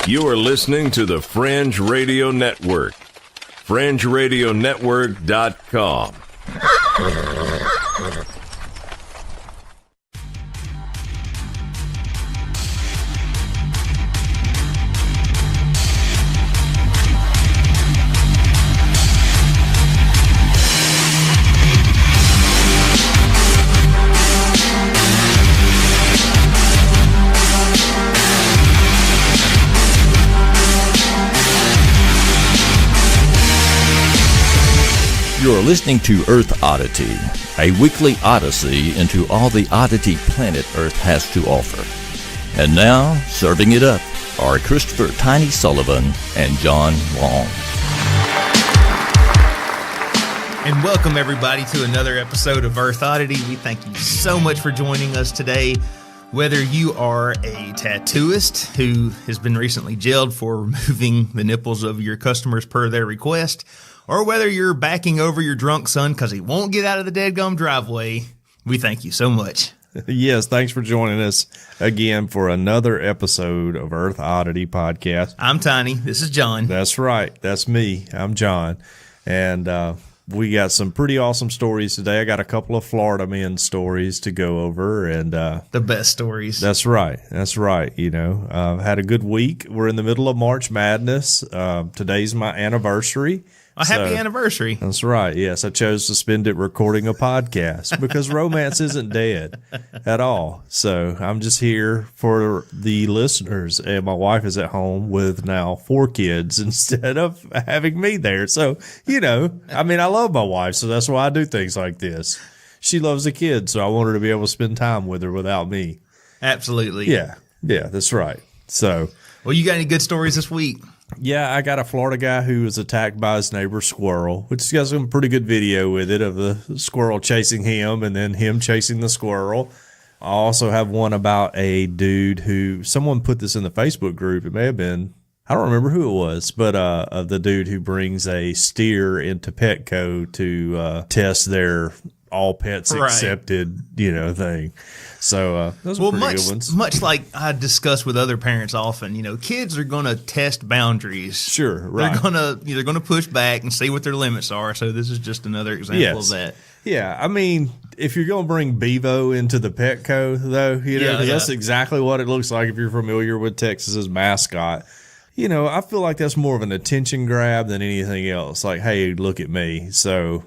You are listening to the Fringe Radio Network. FringeRadioNetwork.com. You're listening to Earth Oddity, a weekly odyssey into all the oddity planet Earth has to offer. And now, serving it up are Christopher Tiny Sullivan and John Long. And welcome everybody to another episode of Earth Oddity. We thank you so much for joining us today. Whether you are a tattooist who has been recently jailed for removing the nipples of your customers per their request, or whether you're backing over your drunk son because he won't get out of the deadgum driveway, we thank you so much. Yes, thanks for joining us again for another episode of Earth Oddity Podcast. I'm Tiny. This is John. That's right. That's me. I'm John. And we got some pretty awesome stories today. I got a couple of Florida men stories to go over. And the best stories. That's right. That's right. You know, had a good week. We're in the middle of March Madness. Today's my anniversary. Happy anniversary. That's right. Yes, I chose to spend it recording a podcast because romance isn't dead at all. So I'm just here for the listeners, and my wife is at home with now 4 kids instead of having me there. So, you know, I mean, I love my wife, so that's why I do things like this. She loves the kids, so I want her to be able to spend time with her without me. Absolutely. Yeah, that's right. So, well, you got any good stories this week? Yeah, I got a Florida guy who was attacked by his neighbor's squirrel, which has got some pretty good video with it of the squirrel chasing him and then him chasing the squirrel. I also have one about a dude who, someone put this in the Facebook group. It may have been, I don't remember who it was, but of the dude who brings a steer into Petco to test their all pets accepted, thing. So those are pretty good ones. Much like I discuss with other parents often, kids are going to test boundaries. Sure, right. They're going to push back and see what their limits are. So this is just another example of that. Yeah, I mean, if you're going to bring Bevo into the Petco, though, that's exactly what it looks like if you're familiar with Texas's mascot. I feel like that's more of an attention grab than anything else. Like, hey, look at me. So,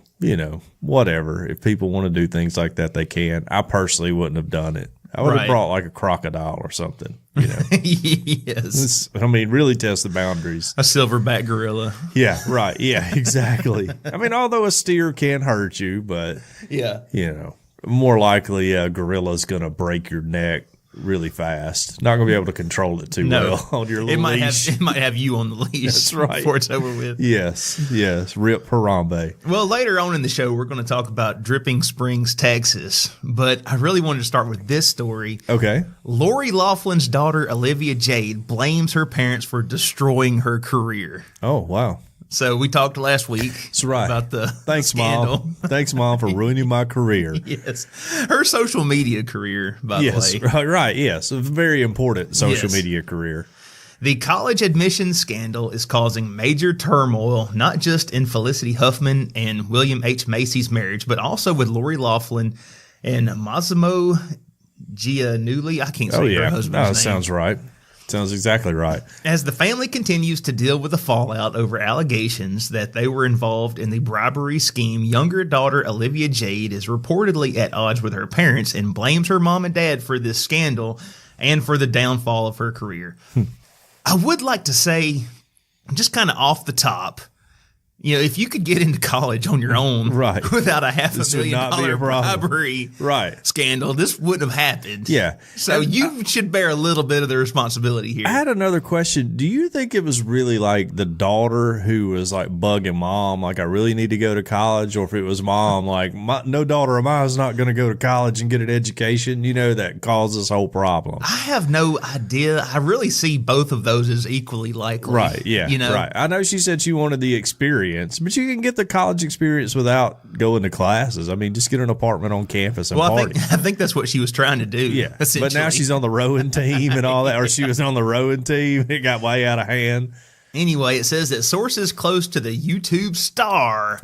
whatever. If people want to do things like that, they can. I personally wouldn't have done it. I would have brought like a crocodile or something. Yes. Really test the boundaries. A silverback gorilla. Yeah, right. Yeah, exactly. Although a steer can hurt you, but, more likely a gorilla's going to break your neck really fast. Not going to be able to control it too well on your little leash. It might have you on the leash. That's right. Before it's over with. Yes. Rip Harambe. Well, later on in the show, we're going to talk about Dripping Springs, Texas. But I really wanted to start with this story. Okay. Lori Loughlin's daughter, Olivia Jade, blames her parents for destroying her career. Oh, wow. So we talked last week about the scandal. Mom. Thanks, Mom, for ruining my career. Yes. Her social media career, by the way. Right, yes. A very important social media career. The college admissions scandal is causing major turmoil, not just in Felicity Huffman and William H. Macy's marriage, but also with Lori Loughlin and Massimo Giannulli. I can't say her husband's name. Sounds right. Sounds exactly right. As the family continues to deal with the fallout over allegations that they were involved in the bribery scheme, younger daughter Olivia Jade is reportedly at odds with her parents and blames her mom and dad for this scandal and for the downfall of her career. I would like to say, just kind of off the top, if you could get into college on your own without a $500,000 bribery scandal, this wouldn't have happened. Yeah. So you should bear a little bit of the responsibility here. I had another question. Do you think it was really like the daughter who was like bugging mom, like I really need to go to college, or if it was mom, like no daughter of mine is not going to go to college and get an education, that caused this whole problem? I have no idea. I really see both of those as equally likely. Right. Yeah. Right. I know she said she wanted the experience. experience, but you can get the college experience without going to classes. I mean, just get an apartment on campus and party. I think that's what she was trying to do. Yeah, but now she's on the rowing team and all that, or she was on the rowing team. It got way out of hand. Anyway, it says that sources close to the YouTube star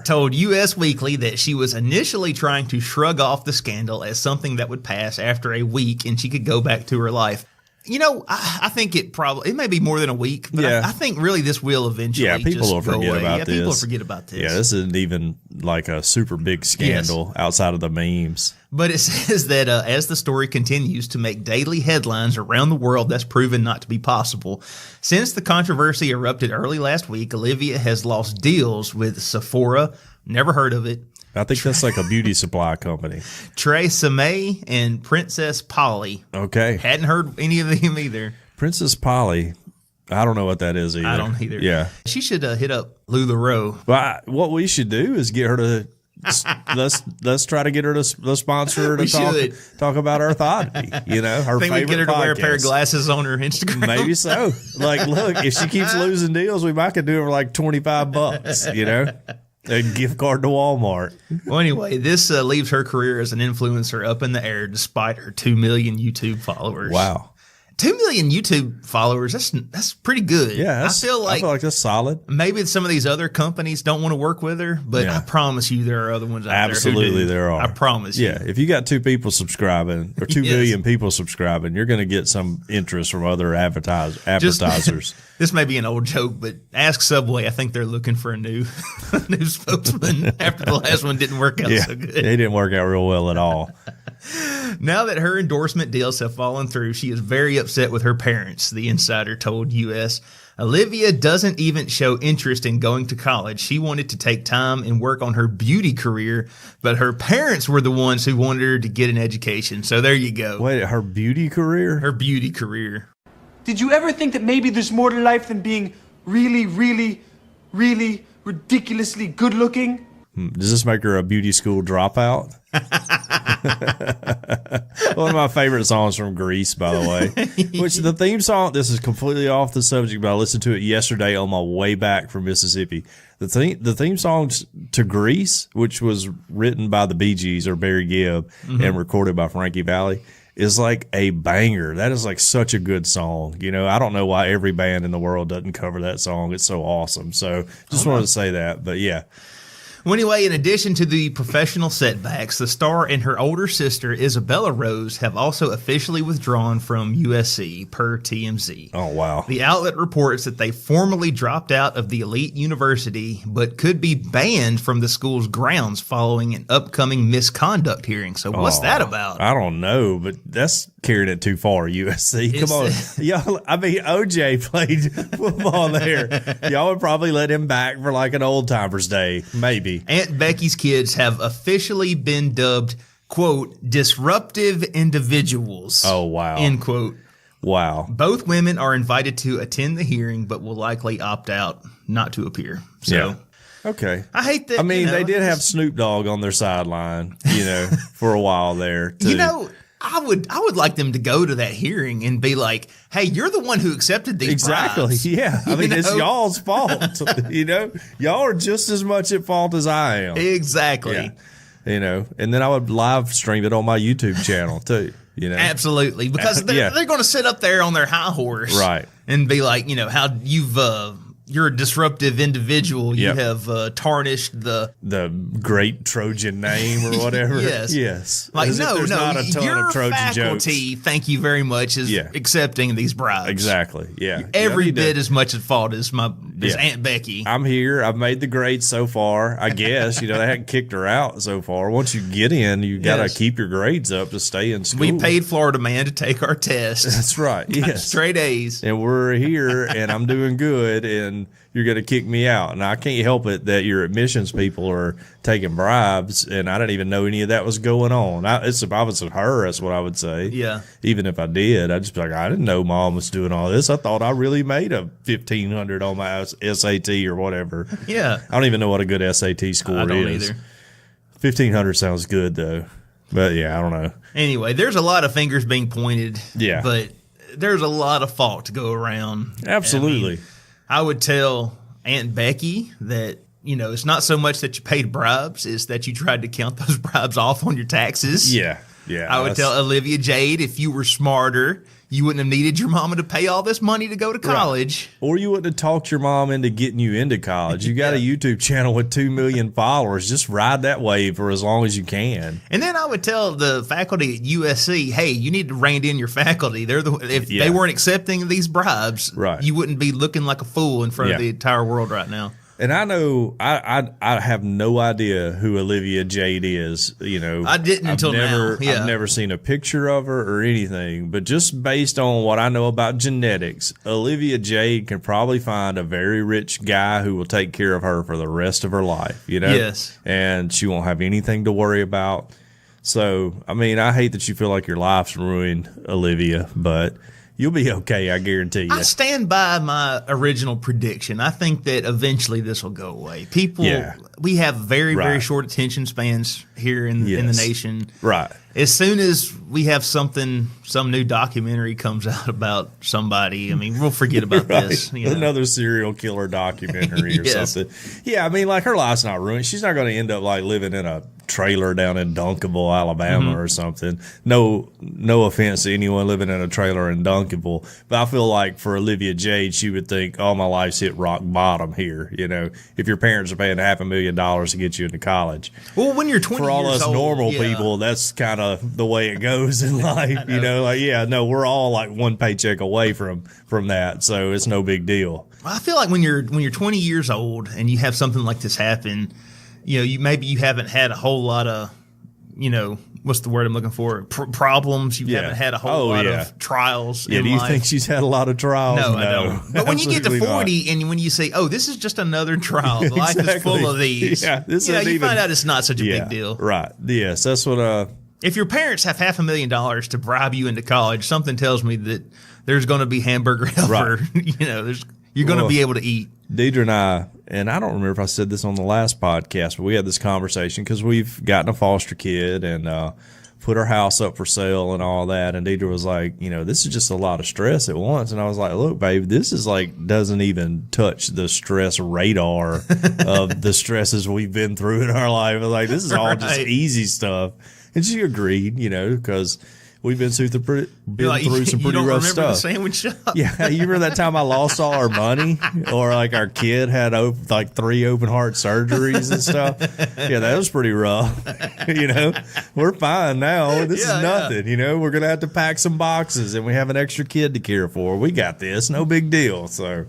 told US Weekly that she was initially trying to shrug off the scandal as something that would pass after a week and she could go back to her life. You know, I think it may be more than a week, but I think really this will eventually people will go forget away. about this. People will forget about this. Yeah, this isn't even like a super big scandal outside of the memes. But it says that as the story continues to make daily headlines around the world, that's proven not to be possible. Since the controversy erupted early last week, Olivia has lost deals with Sephora, never heard of it, I think that's like a beauty supply company. Tresemme and Princess Polly. Okay. Hadn't heard any of them either. Princess Polly, I don't know what that is either. I don't either. Yeah. She should hit up LuLaRoe. Well, what we should do is get her to let's try to get her to sponsor her to talk about Earth Oddity. You know, her favorite podcast. We get her to wear a pair of glasses on her Instagram. Maybe so. Like, look, if she keeps losing deals, we might could do it for like $25. You know. A gift card to Walmart. Well, anyway, this leaves her career as an influencer up in the air despite her 2 million YouTube followers. Wow. 2 million YouTube followers, that's pretty good. Yeah, I feel like that's solid. Maybe some of these other companies don't want to work with her, but I promise you there are other ones out there. Absolutely, there are. I promise you. Yeah, if you got 2 people subscribing or 2 million people subscribing, you're going to get some interest from other advertisers. This may be an old joke, but ask Subway. I think they're looking for a new spokesman after the last one didn't work out so good. It didn't work out real well at all. Now that her endorsement deals have fallen through, she is very upset with her parents, the insider told US. Olivia doesn't even show interest in going to college. She wanted to take time and work on her beauty career, but her parents were the ones who wanted her to get an education. So there you go. Wait, her beauty career? Her beauty career. Did you ever think that maybe there's more to life than being really, really, really ridiculously good looking? Does this make her a beauty school dropout? One of my favorite songs from Grease, by the way. Which the theme song, this is completely off the subject, but I listened to it yesterday on my way back from Mississippi. The theme song to Grease, which was written by the Bee Gees or Barry Gibb and recorded by Frankie Valli, is like a banger. That is like such a good song. You know, I don't know why every band in the world doesn't cover that song. It's so awesome. So just wanted to say that, but yeah. Well, anyway, in addition to the professional setbacks, the star and her older sister, Isabella Rose, have also officially withdrawn from USC, per TMZ. Oh, wow. The outlet reports that they formally dropped out of the elite university, but could be banned from the school's grounds following an upcoming misconduct hearing. So what's that about? I don't know, but that's carried it too far, USC. Come on. Y'all, I mean, OJ played football there. Y'all would probably let him back for like an old timers day, maybe. Aunt Becky's kids have officially been dubbed, quote, disruptive individuals. Oh, wow. End quote. Wow. Both women are invited to attend the hearing, but will likely opt out not to appear. So, yeah. Okay. I hate that. I mean, they did have Snoop Dogg on their sideline, you know, for a while there, too. You know, I would like them to go to that hearing and be like, hey, you're the one who accepted these bribes. Yeah. I mean, it's y'all's fault. You know, y'all are just as much at fault as I am. Exactly. Yeah. You know, and then I would live stream it on my YouTube channel too. You know, absolutely, because they're going to sit up there on their high horse, right, and be like, you know, how you're a disruptive individual. You have tarnished the great Trojan name or whatever. Yes. Like, as no, not a ton your of Trojan faculty, jokes. Thank you very much, is accepting these bribes. Exactly. Yeah. Every bit as much at fault as Aunt Becky. I'm here. I've made the grade so far, I guess. You know, they hadn't kicked her out so far. Once you get in, you got to keep your grades up to stay in school. We paid Florida Man to take our test. That's right. Yes. Straight A's. And we're here, and I'm doing good, and you're going to kick me out. And I can't help it that your admissions people are taking bribes, and I didn't even know any of that was going on. If I was her, that's what I would say. Yeah. Even if I did, I'd just be like, I didn't know Mom was doing all this. I thought I really made a 1,500 on my SAT or whatever. Yeah. I don't even know what a good SAT score is. I don't either. 1,500 sounds good, though. But, yeah, I don't know. Anyway, there's a lot of fingers being pointed. Yeah. But there's a lot of fault to go around. Absolutely. I would tell Aunt Becky that, it's not so much that you paid bribes, it's that you tried to count those bribes off on your taxes. Yeah. I would tell Olivia Jade, if you were smarter, you wouldn't have needed your mama to pay all this money to go to college. Right. Or you wouldn't have talked your mom into getting you into college. You got a YouTube channel with 2 million followers. Just ride that wave for as long as you can. And then I would tell the faculty at USC, hey, you need to rein in your faculty. If they weren't accepting these bribes, you wouldn't be looking like a fool in front of the entire world right now. And I know I have no idea who Olivia Jade is. I didn't until now. Yeah. I've never seen a picture of her or anything. But just based on what I know about genetics, Olivia Jade can probably find a very rich guy who will take care of her for the rest of her life. Yes. And she won't have anything to worry about. So, I mean, I hate that you feel like your life's ruined, Olivia, but you'll be okay, I guarantee you. I stand by my original prediction. I think that eventually this will go away. We have very, very short attention spans here in the nation. Right. As soon as we have some new documentary comes out about somebody, I mean, we'll forget about this. Another serial killer documentary or something. Yeah, I mean, like, her life's not ruined. She's not going to end up, like, living in a trailer down in Duncanville, Alabama or something. No offense to anyone living in a trailer in Duncanville, but I feel like for Olivia Jade, she would think, oh, my life's hit rock bottom here. If your parents are paying $500,000 to get you into college. Well, when you're 20 for all years us old, normal people, that's kind of the way it goes in life. We're all like one paycheck away from that, so it's no big deal. I feel like when you're 20 years old and you have something like this happen, you haven't had a whole lot of, what's the word I'm looking for? Problems. You haven't had a whole lot of trials. Yeah. In Do you life. think she's had a lot of trials? No, I don't. But when you get to 40 and when you say, "Oh, this is just another trial. Life is full of these," you find out it's not such a big deal. Right. Yes, that's what. If your parents have $500,000 to bribe you into college, something tells me that there's going to be hamburger helper. Right. You're going to be able to eat. Deidre and I don't remember if I said this on the last podcast, but we had this conversation because we've gotten a foster kid and put our house up for sale and all that. And Deidre was like, this is just a lot of stress at once. And I was like, look, babe, this is doesn't even touch the stress radar of the stresses we've been through in our life. I was like, this is all just easy stuff. And she agreed, because we've been through some pretty rough stuff. The sandwich shop? Yeah, you remember that time I lost all our money, or like our kid had 3 open heart surgeries and stuff. Yeah, that was pretty rough. We're fine now. This is nothing. We're gonna have to pack some boxes, and we have an extra kid to care for. We got this, no big deal. So,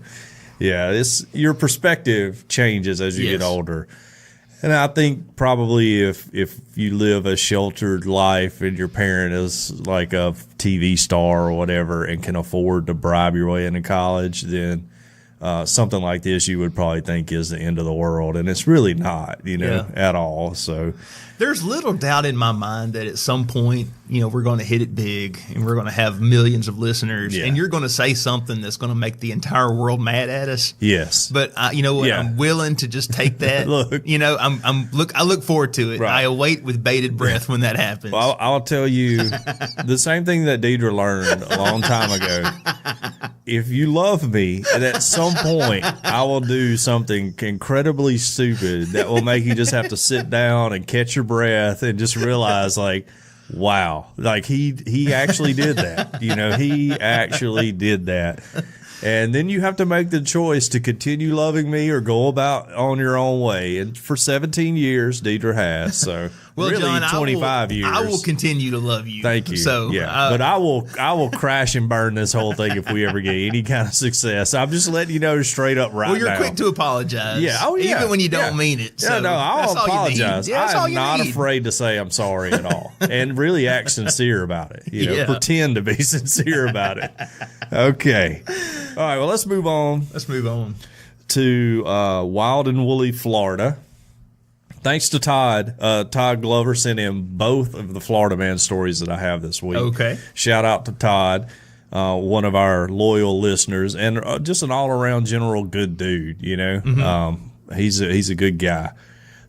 yeah, your perspective changes as you get older. And I think probably if you live a sheltered life and your parent is like a TV star or whatever and can afford to bribe your way into college, then something like this you would probably think is the end of the world. And it's really not, at all. So there's little doubt in my mind that at some point, we're going to hit it big and we're going to have millions of listeners and you're going to say something that's going to make the entire world mad at us. Yes. But I'm willing to just take that. I look forward to it. Right. I await with bated breath when that happens. Well, I'll tell you the same thing that Deidre learned a long time ago. If you love me, and at some point I will do something incredibly stupid that will make you just have to sit down and catch your breath and just realize, wow, he actually did that. He actually did that. And then you have to make the choice to continue loving me or go about on your own way. And for 17 years, Deidre has. So well, really, John, 25 years. I will continue to love you. Thank you. So, but I will crash and burn this whole thing if we ever get any kind of success. I'm just letting you know straight up right now. Well, you're quick to apologize. Yeah. Oh, yeah. Even when you don't mean it. So I'll apologize. I'm not afraid to say I'm sorry at all. And really act sincere about it. Pretend to be sincere about it. Okay. All right, well, let's move on. To Wild and Woolly, Florida. Thanks to Todd. Todd Glover sent in both of the Florida Man stories that I have this week. Okay. Shout out to Todd, one of our loyal listeners, and just an all-around general good dude, Mm-hmm. He's a good guy.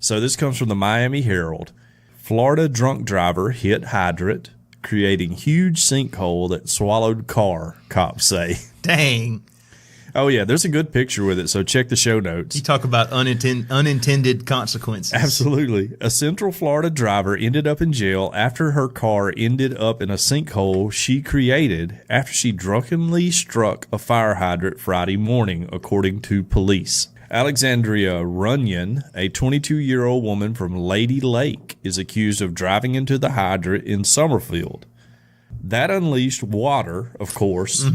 So this comes from the Miami Herald. Florida drunk driver hit hydrant, creating huge sinkhole that swallowed car, cops say. Dang. Oh, yeah, there's a good picture with it, so check the show notes. You talk about unintended consequences. Absolutely. A Central Florida driver ended up in jail after her car ended up in a sinkhole she created after she drunkenly struck a fire hydrant Friday morning, according to police. Alexandria Runyon, a 22-year-old woman from Lady Lake, is accused of driving into the hydrant in Summerfield. That unleashed water, of course,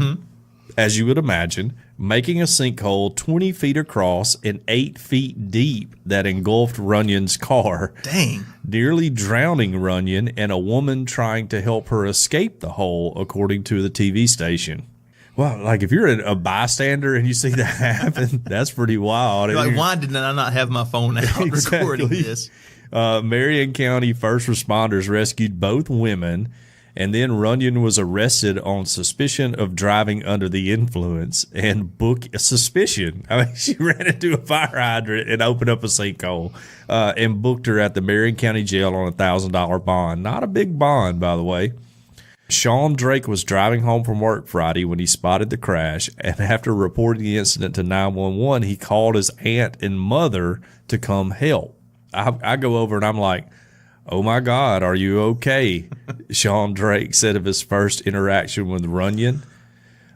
as you would imagine, making a sinkhole 20 feet across and 8 feet deep that engulfed Runyon's car. Dang. Nearly drowning Runyon and a woman trying to help her escape the hole, according to the TV station. Well, like if you're a bystander and you see that happen, that's pretty wild. Like, why did I not have my phone out recording this? Marion County first responders rescued both women, and then Runyon was arrested on suspicion of driving under the influence and suspicion. I mean, she ran into a fire hydrant and opened up a sinkhole and booked her at the Marion County Jail on a $1,000 bond. Not a big bond, by the way. Sean Drake was driving home from work Friday when he spotted the crash, and after reporting the incident to 911, he called his aunt and mother to come help. I go over and I'm like, "Oh my God, are you okay?" Sean Drake said of his first interaction with Runyon.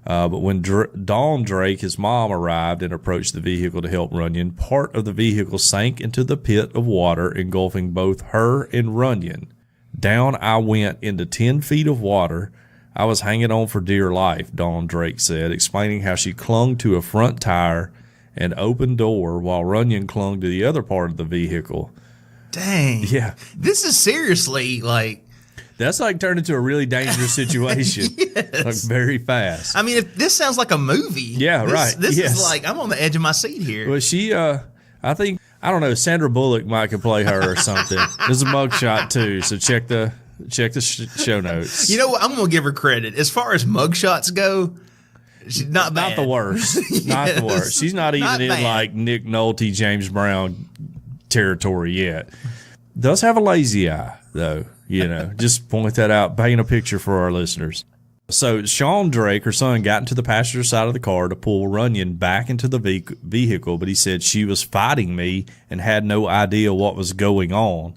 But when Dawn Drake, his mom, arrived and approached the vehicle to help Runyon, part of the vehicle sank into the pit of water, engulfing both her and Runyon. Down I went into 10 feet of water. I was hanging on for dear life, Dawn Drake said, explaining how she clung to a front tire and open door while Runyon clung to the other part of the vehicle. Dang. Yeah. This is seriously like... That's like turned into a really dangerous situation. Yes. Like very fast. I mean, if this sounds like a movie. Yeah, right. This Yes. is like, I'm on the edge of my seat here. Well, she, I think, I don't know, Sandra Bullock might could play her or something. There's a mugshot too, so check the show notes. You know what? I'm going to give her credit. As far as mugshots go, she's not bad. Not the worst. Yes. Not the worst. She's not even in bad. like Nick Nolte, James Brown territory yet. Does have a lazy eye, though. You know, just point that out, paint a picture for our listeners. So Sean Drake, her son, got into the passenger side of the car to pull Runyon back into the vehicle, but he said she was fighting me and had no idea what was going on,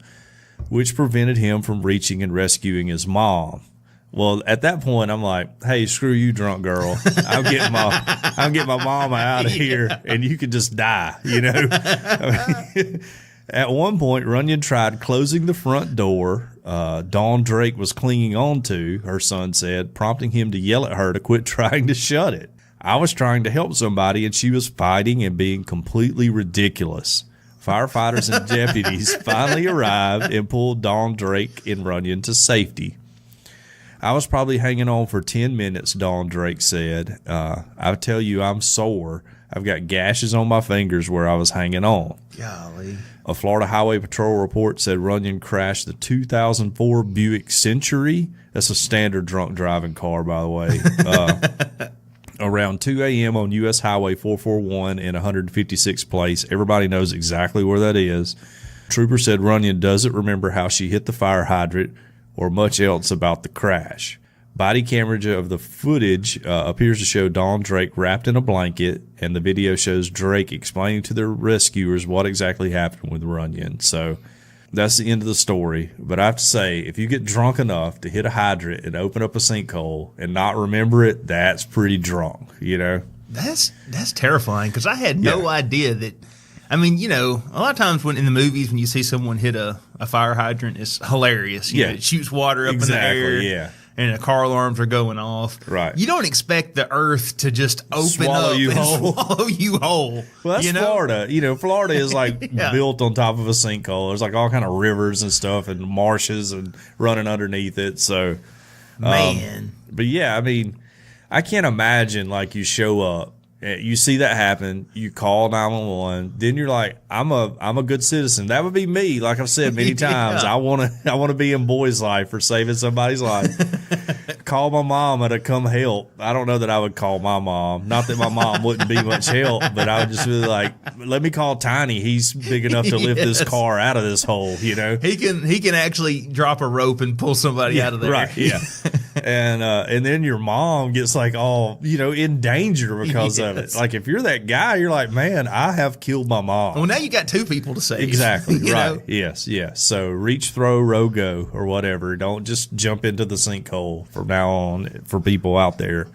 which prevented him from reaching and rescuing his mom. Well, at that point, I'm like, "Hey, screw you, drunk girl. I'm getting my mama out of here, and you can just die." You know. At one point, Runyon tried closing the front door. Dawn Drake was clinging on to, her son said, prompting him to yell at her to quit trying to shut it. "I was trying to help somebody, and she was fighting and being completely ridiculous." Firefighters and deputies finally arrived and pulled Dawn Drake and Runyon to safety. "I was probably hanging on for 10 minutes, Dawn Drake said. I tell you, I'm sore. I've got gashes on my fingers where I was hanging on." Golly. A Florida Highway Patrol report said Runyon crashed the 2004 Buick Century. That's a standard drunk driving car, by the way. Around 2 a.m. on U.S. Highway 441 in 156th Place. Everybody knows exactly where that is. Trooper said Runyon doesn't remember how she hit the fire hydrant or much else about the crash. Body camera of the footage appears to show Dawn Drake wrapped in a blanket, and the video shows Drake explaining to the rescuers what exactly happened with Runyon. So that's the end of the story. But I have to say, if you get drunk enough to hit a hydrant and open up a sinkhole and not remember it, that's pretty drunk, you know? That's terrifying, because I had no idea that. I mean, you know, a lot of times when in the movies when you see someone hit a fire hydrant, it's hilarious. You know, it shoots water up in the air. Yeah. And the car alarms are going off. Right. You don't expect the earth to just open Swallow up you and whole. swallow you whole. Well, that's Florida. You know, Florida is like built on top of a sinkhole. There's like all kind of rivers and stuff and marshes and running underneath it. So, man. But yeah, I mean, I can't imagine like you show up, you see that happen, you call 911, then you're like, I'm a good citizen. That would be me. Like I've said many times, I want to be in Boy's life for saving somebody's life. Call my mama to come help. I don't know that I would call my mom. Not that my mom wouldn't be much help, but I would just really like, let me call Tiny. He's big enough to lift this car out of this hole, you know? He can actually drop a rope and pull somebody out of there. Right, yeah. And then your mom gets like all, in danger because of it. Like if you're that guy, you're like, man, I have killed my mom. Well, now you got two people to save. Exactly. Right. know? Yes. So reach, throw, row, go, or whatever. Don't just jump into the sinkhole from now on for people out there.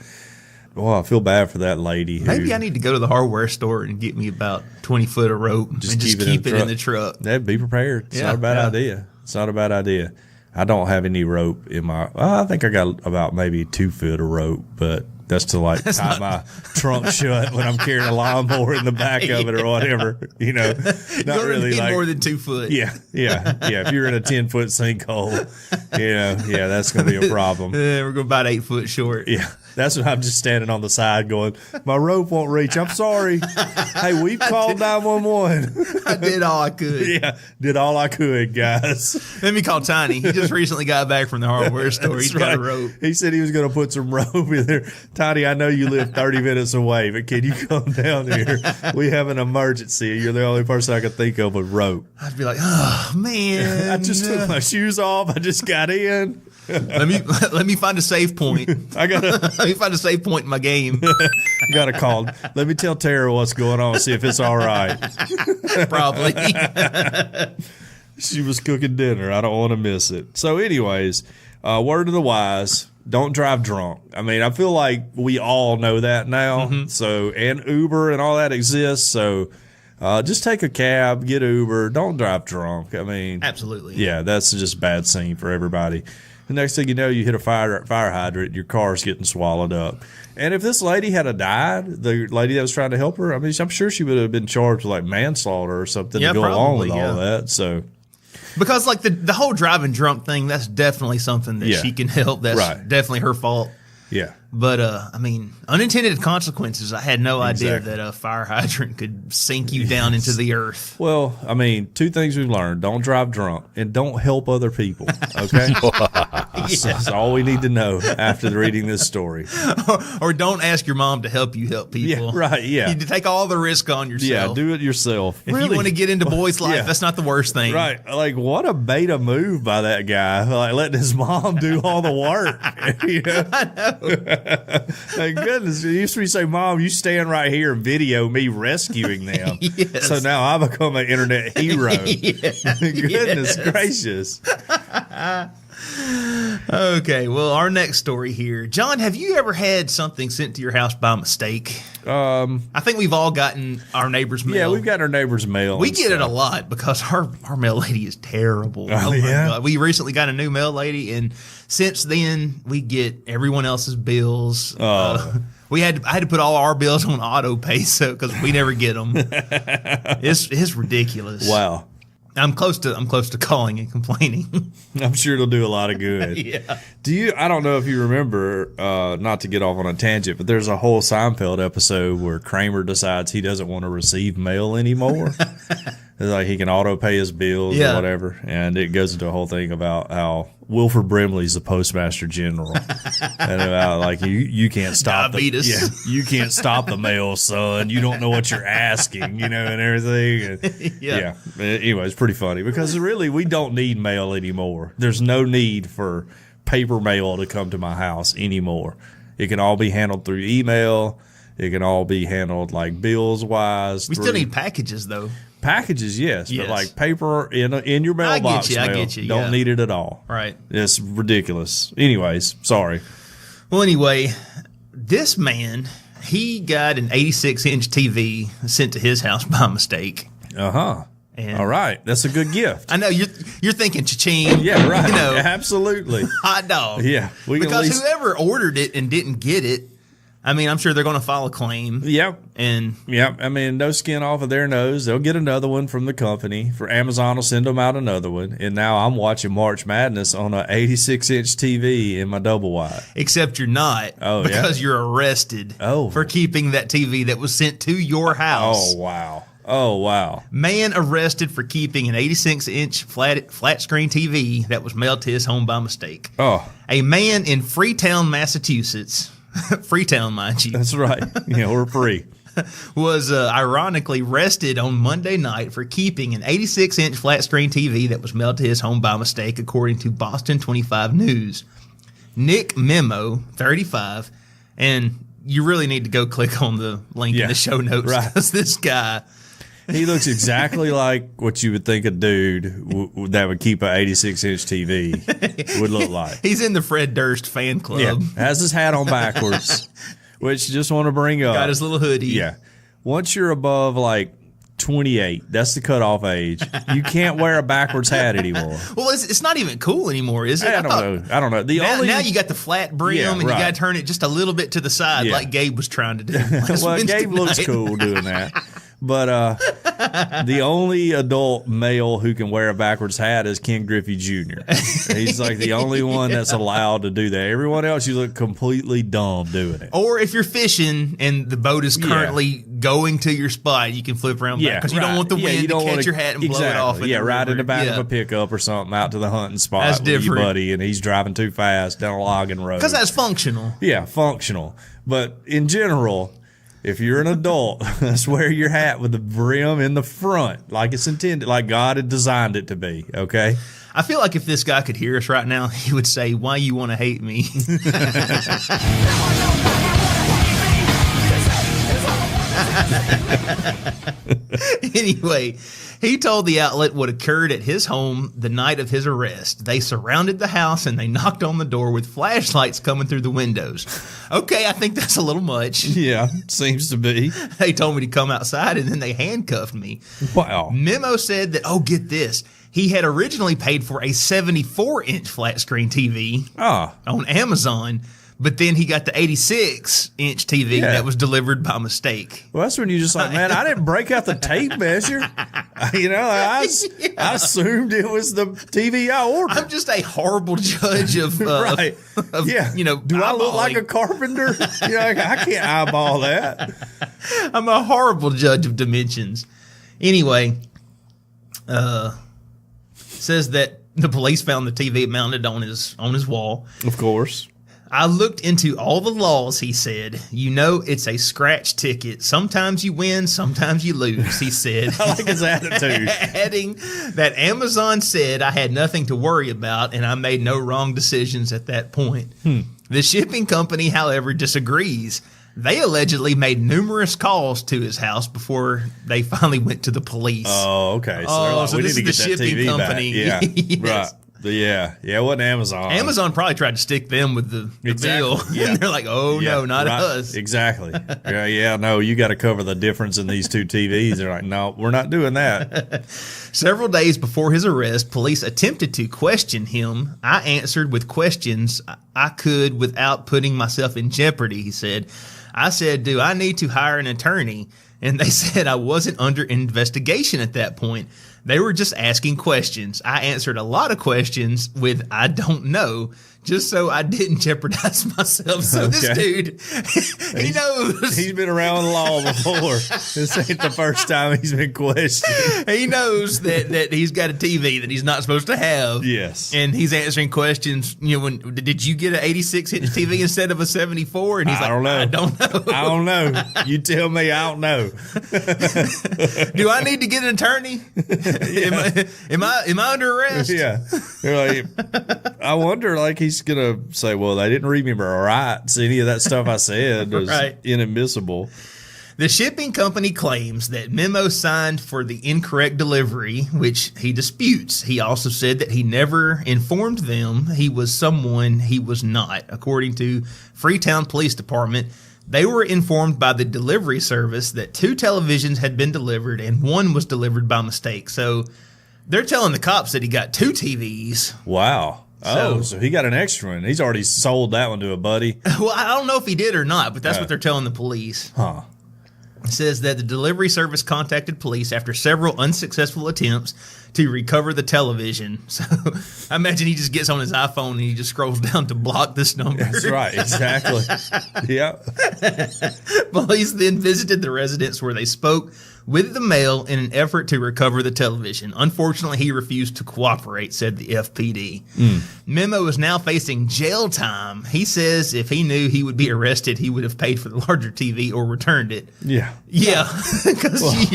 Well, I feel bad for that lady. Maybe I need to go to the hardware store and get me about 20 foot of rope and just keep it in the truck. Be prepared. It's not a bad idea. It's not a bad idea. I don't have any rope in my. Well, I think I got about maybe 2 foot of rope, but that's to tie my trunk shut when I'm carrying a lawnmower in the back of it or whatever. Not really need like more than 2 foot. Yeah. If you're in a 10-foot sinkhole, that's going to be a problem. We're going about 8 foot short. Yeah. That's when I'm just standing on the side going, my rope won't reach. I'm sorry. Hey, we've called 911. I did all I could. Yeah, did all I could, guys. Let me call Tiny. He just recently got back from the hardware store. He's got a rope. He said he was going to put some rope in there. Tiny, I know you live 30 minutes away, but can you come down here? We have an emergency. You're the only person I could think of with rope. I'd be like, oh, man. I just took my shoes off. I just got in. Let me find a save point. Let me find a save point in my game. You got to call. Let me tell Tara what's going on. See if it's all right. Probably. She was cooking dinner. I don't want to miss it. So, anyways, word to the wise: don't drive drunk. I mean, I feel like we all know that now. Mm-hmm. So, and Uber and all that exists. So, just take a cab, get Uber. Don't drive drunk. I mean, absolutely. Yeah, that's just a bad scene for everybody. The next thing you know, you hit a fire hydrant, your car's getting swallowed up. And if this lady had died, the lady that was trying to help her, I mean, I'm sure she would have been charged with like manslaughter or something to go along with all that. So, because like the whole driving drunk thing, that's definitely something that she can help. That's definitely her fault. Yeah. But, I mean, unintended consequences. I had no idea that a fire hydrant could sink you down into the earth. Well, I mean, 2 things we've learned. Don't drive drunk and don't help other people. Okay? That's all we need to know after reading this story. Or don't ask your mom to help you help people. Yeah, right, yeah. You need to take all the risk on yourself. Yeah, do it yourself. If you want to get into boy's life, that's not the worst thing. Right. Like, what a beta move by that guy. Like, letting his mom do all the work. I know. Thank goodness. It used to be say, Mom, you stand right here and video me rescuing them. Yes. So now I become an internet hero. Goodness gracious. Okay, well, our next story here. John, have you ever had something sent to your house by mistake? I think we've all gotten our neighbor's mail. Yeah, we've got our neighbor's mail. We get it a lot because our mail lady is terrible. Oh my God. We recently got a new mail lady, and since then we get everyone else's bills. I had to put all our bills on auto pay because we never get them. It's ridiculous. Wow. I'm close to calling and complaining. I'm sure it'll do a lot of good. Yeah. I don't know if you remember, not to get off on a tangent, but there's a whole Seinfeld episode where Kramer decides he doesn't want to receive mail anymore. It's like he can auto pay his bills or whatever. And it goes into a whole thing about how Wilford Brimley's the postmaster general. And about like you can't stop diabetes. You can't stop the mail, son. You don't know what you're asking, and everything. And, anyway, it's pretty funny because really we don't need mail anymore. There's no need for paper mail to come to my house anymore. It can all be handled through email. It can all be handled like bills wise. We still need packages though. Packages, yes, but like paper in your mailbox, I get you. Don't need it at all. Right. It's ridiculous. Anyways, sorry. Well, anyway, this man, he got an 86-inch TV sent to his house by mistake. All right, that's a good gift. I know you're thinking cha-ching. Yeah, right. Absolutely. Hot dog. Yeah, because whoever ordered it and didn't get it, I mean, I'm sure they're going to file a claim. Yep. I mean, no skin off of their nose. They'll get another one from the company. For Amazon will send them out another one. And now I'm watching March Madness on an 86-inch TV in my double wide. Except you're not. Oh, because you're arrested for keeping that TV that was sent to your house. Oh, wow. Man arrested for keeping an 86-inch flat screen TV that was mailed to his home by mistake. Oh. A man in Freetown, Massachusetts. Freetown, mind you. That's right. We're free. Was ironically arrested on Monday night for keeping an 86-inch flat screen TV that was mailed to his home by mistake, according to Boston 25 News. Nick Memo, 35, and you really need to go click on the link in the show notes because this guy... He looks exactly like what you would think a dude that would keep an 86-inch TV would look like. He's in the Fred Durst fan club. Yeah, has his hat on backwards, which just want to bring up. Got his little hoodie. Yeah. Once you're above like 28, that's the cutoff age. You can't wear a backwards hat anymore. Well, it's not even cool anymore, is it? I don't know. Now you got the flat brim, and you got to turn it just a little bit to the side, like Gabe was trying to do. Well, Gabe looks cool doing that. But the only adult male who can wear a backwards hat is Ken Griffey Jr. He's like the only one that's allowed to do that. Everyone else, you look completely dumb doing it. Or if you're fishing and the boat is currently going to your spot, you can flip around back because you don't want the wind to catch your hat and blow it off. Right in the back of a pickup or something out to the hunting spot that's with different. your buddy, and he's driving too fast down a logging road. Because that's functional. Yeah, functional. But in general... If you're an adult, let's wear your hat with the brim in the front like it's intended, like God had designed it to be, okay? I feel like if this guy could hear us right now, he would say, "Why you want to hate me?" Anyway, he told the outlet what occurred at his home the night of his arrest. They surrounded the house and they knocked on the door with flashlights coming through the windows. Okay, I think that's a little much. Yeah, seems to be. They told me to come outside and then they handcuffed me. Wow. Memo said that, oh, get this. He had originally paid for a 74-inch flat screen TV on Amazon, but then he got the 86-inch TV that was delivered by mistake. Well, that's when you just like, man, I didn't break out the tape measure. You know, I assumed it was the TV I ordered. I'm just a horrible judge of, right. You know, do I look like a carpenter? I can't eyeball that. I'm a horrible judge of dimensions. Anyway, says that the police found the TV mounted on his wall. Of course. I looked into all the laws, he said. You know, it's a scratch ticket. Sometimes you win, sometimes you lose, he said. I like his attitude. Adding that Amazon said I had nothing to worry about and I made no wrong decisions at that point. The shipping company, however, disagrees. They allegedly made numerous calls to his house before they finally went to the police. Oh, okay. So they're like, so we this need is to the get that shipping TV company. back. Yeah, Yes. right. Yeah, it wasn't Amazon. Amazon probably tried to stick them with the bill. Yeah. And they're like, oh, no, not us. Exactly. No, you got to cover the difference in these two TVs. They're like, no, we're not doing that. Several days before his arrest, police attempted to question him. I answered with questions I could without putting myself in jeopardy, he said. I said, do I need to hire an attorney? And they said I wasn't under investigation at that point. They were just asking questions. I answered a lot of questions with I don't know, just so I didn't jeopardize myself. So this dude, he knows. He's been around the law before. This ain't the first time he's been questioned. He knows that he's got a TV that he's not supposed to have. Yes. And he's answering questions. You know, did you get an 86-inch TV instead of a 74? And he's like, I don't know. I don't know. You tell me, I don't know. Do I need to get an attorney? Am I under arrest? Yeah. They're like, I wonder, like, he's gonna say, well, they didn't read me right, so any of that stuff I said was inadmissible. The shipping company claims that Memo signed for the incorrect delivery, which he disputes. He also said that he never informed them he was someone he was not. According to Freetown Police Department, they were informed by the delivery service that 2 televisions had been delivered and 1 was delivered by mistake. So they're telling the cops that he got 2 TVs. Wow. So he got an extra one. He's already sold that one to a buddy. Well, I don't know if he did or not, but that's what they're telling the police. Huh. It says that the delivery service contacted police after several unsuccessful attempts to recover the television. So I imagine he just gets on his iPhone and he just scrolls down to block this number. That's right. Exactly. Yeah. Police then visited the residence where they spoke with the male in an effort to recover the television. Unfortunately, he refused to cooperate, said the FPD. Memo is now facing jail time. He says if he knew he would be arrested, he would have paid for the larger TV or returned it. Yeah. Yeah, because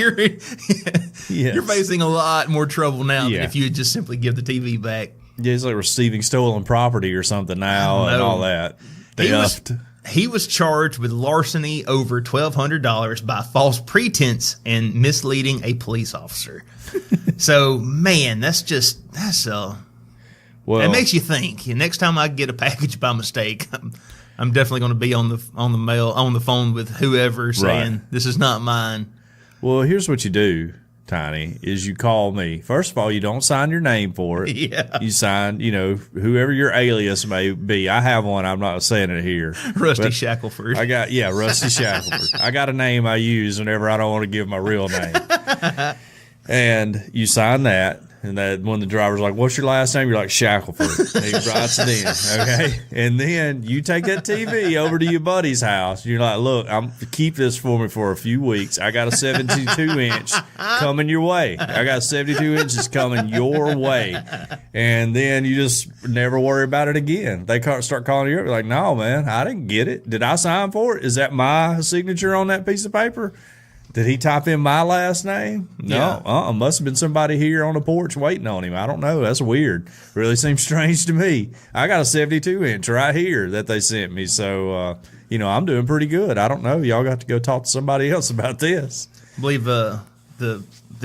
you're facing a lot more trouble now than if you would just simply give the TV back. Yeah, he's like receiving stolen property or something now and all that. He was charged with larceny over $1,200 by false pretense and misleading a police officer. So, man, that makes you think. Next time I get a package by mistake, I'm definitely going to be on the phone with whoever saying this is not mine. Well, here's what you do, Tiny, is you call me. First of all, you don't sign your name for it. Yeah. You sign, whoever your alias may be. I have one. I'm not saying it here. Rusty Shackelford. Rusty Shackelford. I got a name I use whenever I don't want to give my real name. And you sign that. And that when the driver's like, "What's your last name?" You're like, "Shackelford." And he writes it in, okay? And then you take that TV over to your buddy's house. You're like, "Look, keep this for me for a few weeks. I got a 72-inch coming your way. I got 72 inches coming your way." And then you just never worry about it again. They start calling you up. You're like, "No, man, I didn't get it. Did I sign for it? Is that my signature on that piece of paper? Did he type in my last name? No. Yeah. Must have been somebody here on the porch waiting on him. I don't know. That's weird. Really seems strange to me. I got a 72-inch right here that they sent me. So, I'm doing pretty good. I don't know. Y'all got to go talk to somebody else about this. I believe the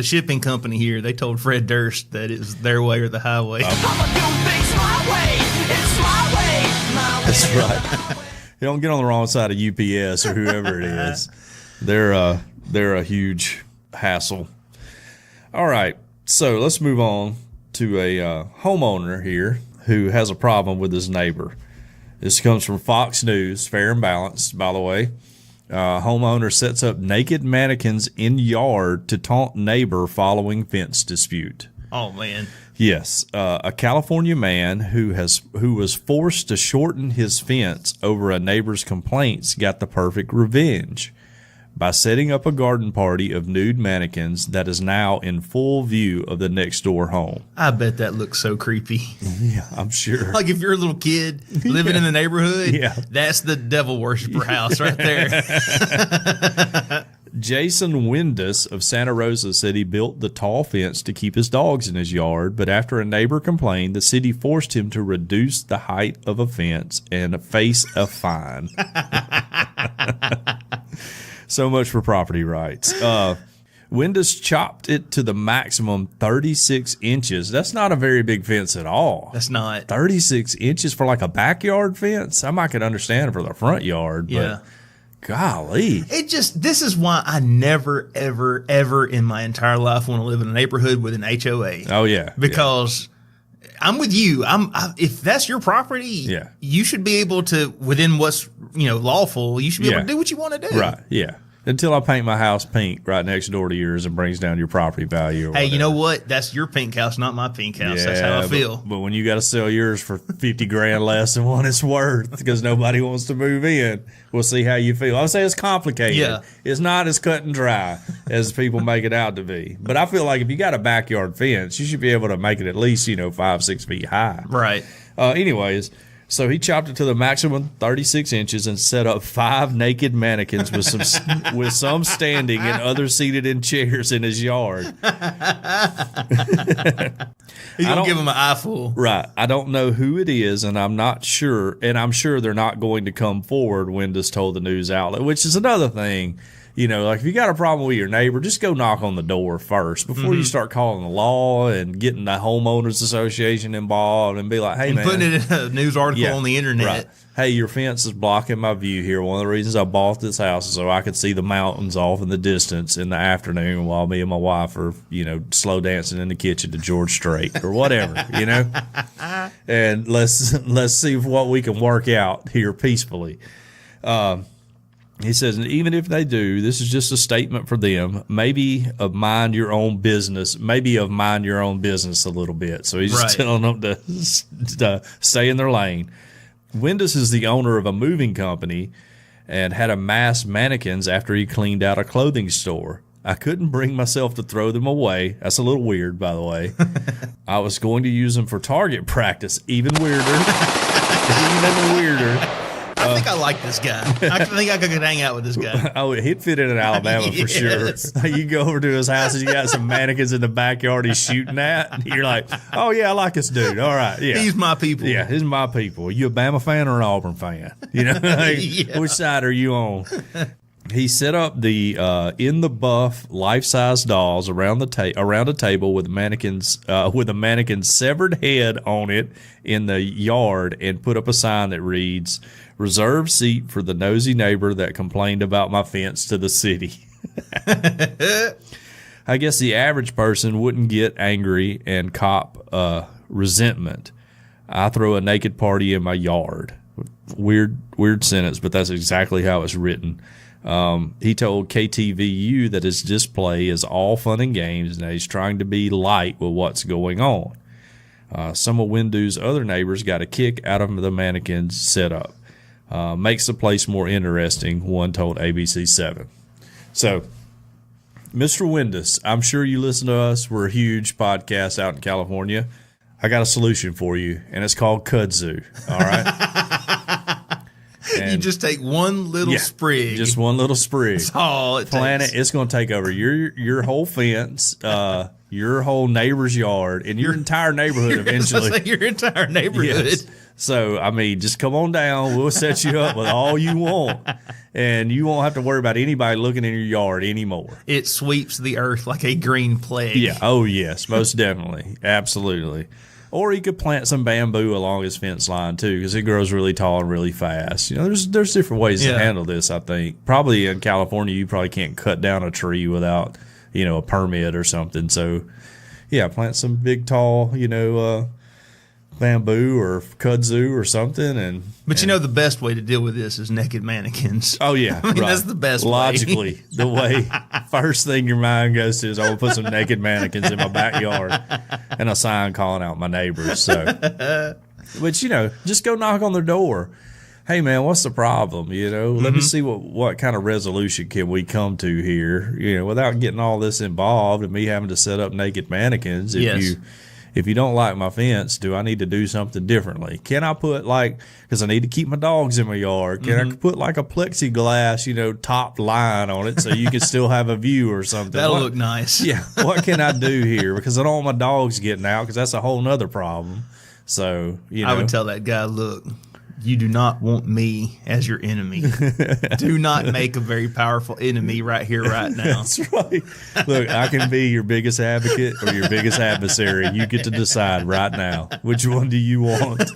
shipping company here, they told Fred Durst that it was their way or the highway. That's right. You don't get on the wrong side of UPS or whoever it is. They're a huge hassle. All right, so let's move on to a homeowner here who has a problem with his neighbor. This comes from Fox News, fair and balanced, by the way. Homeowner sets up naked mannequins in yard to taunt neighbor following fence dispute. Oh, man. Yes, a California man who was forced to shorten his fence over a neighbor's complaints got the perfect revenge by setting up a garden party of nude mannequins that is now in full view of the next door home. I bet that looks so creepy. Yeah, I'm sure. Like if you're a little kid living in the neighborhood, that's the devil worshiper house right there. Jason Windus of Santa Rosa said he built the tall fence to keep his dogs in his yard, but after a neighbor complained, the city forced him to reduce the height of a fence and face a fine. So much for property rights. Windus chopped it to the maximum 36 inches. That's not a very big fence at all. That's not. 36 inches for like a backyard fence? I might could understand for the front yard, but golly. This is why I never, ever, ever in my entire life want to live in a neighborhood with an HOA. Oh, yeah. Because I'm with you. If that's your property, you should be able to, within what's lawful, you should be able to do what you want to do. Right, yeah. Until I paint my house pink right next door to yours and brings down your property value. Hey, you know what? That's your pink house, not my pink house. That's how I feel. But when you got to sell yours for $50,000 less than what it's worth because nobody wants to move in, we'll see how you feel. I would say it's complicated. Yeah. It's not as cut and dry as people make it out to be. But I feel like if you got a backyard fence, you should be able to make it at least 5-6 feet high. Right. Anyways. So he chopped it to the maximum 36 inches and set up 5 naked mannequins with some standing and others seated in chairs in his yard. He's gonna give him an eyeful. Right. I don't know who it is, and I'm not sure. And I'm sure they're not going to come forward, Windus told the news outlet, which is another thing. Like if you got a problem with your neighbor, just go knock on the door first before you start calling the law and getting the homeowners association involved and be like, hey, man. Putting it in a news article on the internet. Right. Hey, your fence is blocking my view here. One of the reasons I bought this house is so I could see the mountains off in the distance in the afternoon while me and my wife are, slow dancing in the kitchen to George Strait or whatever, And let's see what we can work out here peacefully. He says, and even if they do, this is just a statement for them, maybe of mind your own business a little bit. So he's just telling them to stay in their lane. Windus is the owner of a moving company and had amassed mannequins after he cleaned out a clothing store. I couldn't bring myself to throw them away. That's a little weird, by the way. I was going to use them for target practice. Even weirder. I think I like this guy. I think I could hang out with this guy. Oh, he'd fit in Alabama for sure. You go over to his house and you got some mannequins in the backyard he's shooting at. You're like, oh, yeah, I like this dude. All right. Yeah. He's my people. Yeah, he's my people. Are you a Bama fan or an Auburn fan? You know, like, which side are you on? He set up the in the buff life-size dolls around a table with a mannequin's severed head on it in the yard, and put up a sign that reads, "Reserved seat for the nosy neighbor that complained about my fence to the city." I guess the average person wouldn't get angry and cop resentment. I throw a naked party in my yard. Weird sentence, but that's exactly how it's written. He told KTVU that his display is all fun and games, and that he's trying to be light with what's going on. Some of Windu's other neighbors got a kick out of the mannequin's setup. Makes the place more interesting, one told ABC7. So, Mr. Windus, I'm sure you listen to us. We're a huge podcast out in California. I got a solution for you, and it's called kudzu. All right? And you just take one little sprig. Just one little sprig. That's all it takes. It's going to take over your whole fence, your whole neighbor's yard, and your entire neighborhood eventually. Your entire neighborhood. Yes. So, I mean, just come on down. We'll set you up with all you want, and you won't have to worry about anybody looking in your yard anymore. It sweeps the earth like a green plague. Yeah. Oh, yes. Most definitely. Absolutely. Or he could plant some bamboo along his fence line, too, because it grows really tall and really fast. You know, there's different ways to handle this, I think. Probably in California, you probably can't cut down a tree without, a permit or something. So, yeah, plant some big, tall, bamboo or kudzu or something. But the best way to deal with this is naked mannequins. Oh, yeah. I mean, that's the best Logically, way. the way first thing your mind goes to is, I will put some naked mannequins in my backyard and a sign calling out my neighbors. So, but, just go knock on their door. Hey, man, what's the problem? Let me see what kind of resolution can we come to here, without getting all this involved and me having to set up naked mannequins. If you don't like my fence, do I need to do something differently? Can I put because I need to keep my dogs in my yard, can I put like a plexiglass, top line on it so you can still have a view or something? That'll look nice. Yeah. What can I do here? Because I don't want my dogs getting out, because that's a whole nother problem. So, I would tell that guy, look, you do not want me as your enemy. Do not make a very powerful enemy right here, right now. That's right. Look, I can be your biggest advocate or your biggest adversary. You get to decide right now. Which one do you want?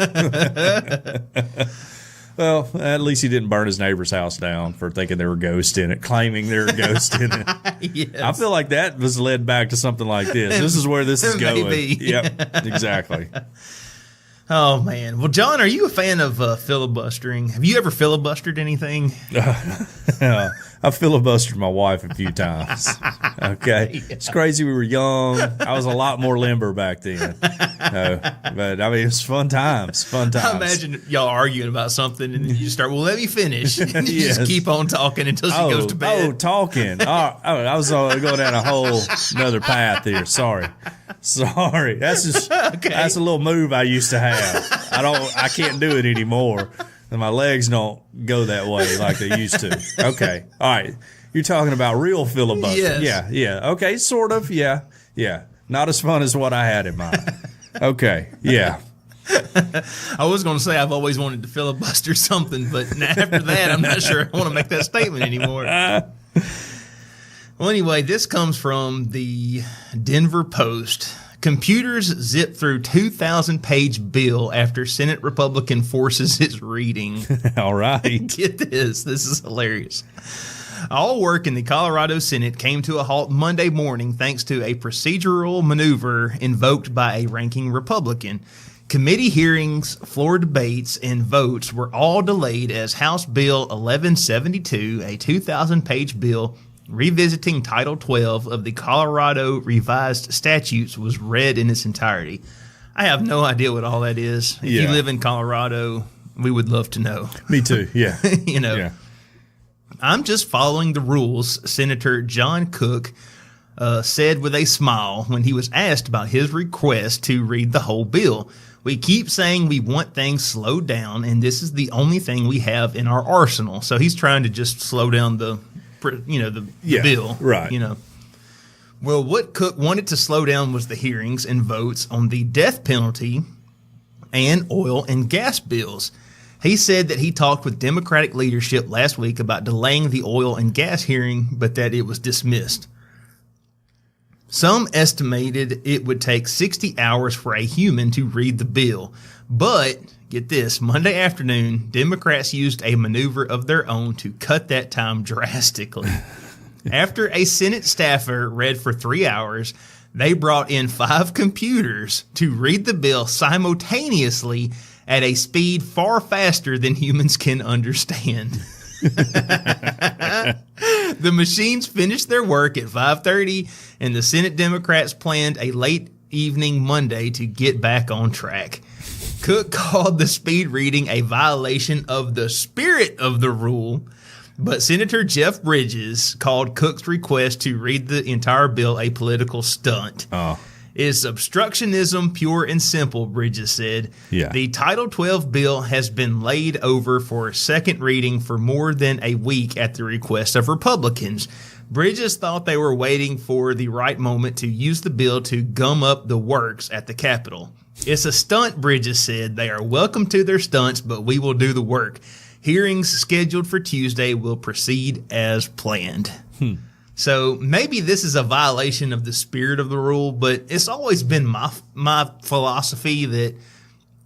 Well, at least he didn't burn his neighbor's house down for thinking there were ghosts in it, claiming there were ghosts in it. Yes. I feel like that was led back to something like this. This is where this is going. Maybe. Yep, exactly. Oh, man. Well, John, are you a fan of filibustering? Have you ever filibustered anything? I filibustered my wife a few times. Okay. Yeah. It's crazy. We were young. I was a lot more limber back then. But, I mean, it was fun times. Fun times. I imagine y'all arguing about something, and then you start, well, let me finish. And you just keep on talking until she goes to bed. Oh, talking. I was going down a whole another path here. Sorry. That's just that's a little move I used to have. I can't do it anymore. And my legs don't go that way like they used to. Okay. All right. You're talking about real filibuster. Yes. Yeah. Okay. Sort of. Yeah. Not as fun as what I had in mind. Okay. Yeah. I was going to say I've always wanted to filibuster something, but after that, I'm not sure I want to make that statement anymore. Well, anyway, this comes from the Denver Post. Computers zip through 2,000-page bill after Senate Republican forces its reading. All right. Get this. This is hilarious. All work in the Colorado Senate came to a halt Monday morning thanks to a procedural maneuver invoked by a ranking Republican. Committee hearings, floor debates, and votes were all delayed as House Bill 1172, a 2,000-page bill revisiting Title 12 of the Colorado Revised Statutes, was read in its entirety. I have no idea what all that is. If you live in Colorado, we would love to know. Me too, yeah. Yeah. I'm just following the rules, Senator John Cook said with a smile when he was asked about his request to read the whole bill. We keep saying we want things slowed down, and this is the only thing we have in our arsenal. So he's trying to just slow down the bill. Right. Well, what Cook wanted to slow down was the hearings and votes on the death penalty and oil and gas bills. He said that he talked with Democratic leadership last week about delaying the oil and gas hearing, but that it was dismissed. Some estimated it would take 60 hours for a human to read the bill. But, get this, Monday afternoon, Democrats used a maneuver of their own to cut that time drastically. After a Senate staffer read for 3 hours, they brought in 5 computers to read the bill simultaneously at a speed far faster than humans can understand. The machines finished their work at 5:30, and the Senate Democrats planned a late evening Monday to get back on track. Cook called the speed reading a violation of the spirit of the rule, but Senator Jeff Bridges called Cook's request to read the entire bill a political stunt. Oh. Is obstructionism pure and simple, Bridges said. Yeah. The Title 12 bill has been laid over for second reading for more than a week at the request of Republicans. Bridges thought they were waiting for the right moment to use the bill to gum up the works at the Capitol. It's a stunt, Bridges said. They are welcome to their stunts, but we will do the work. Hearings scheduled for Tuesday will proceed as planned. So maybe this is a violation of the spirit of the rule, but it's always been my philosophy that,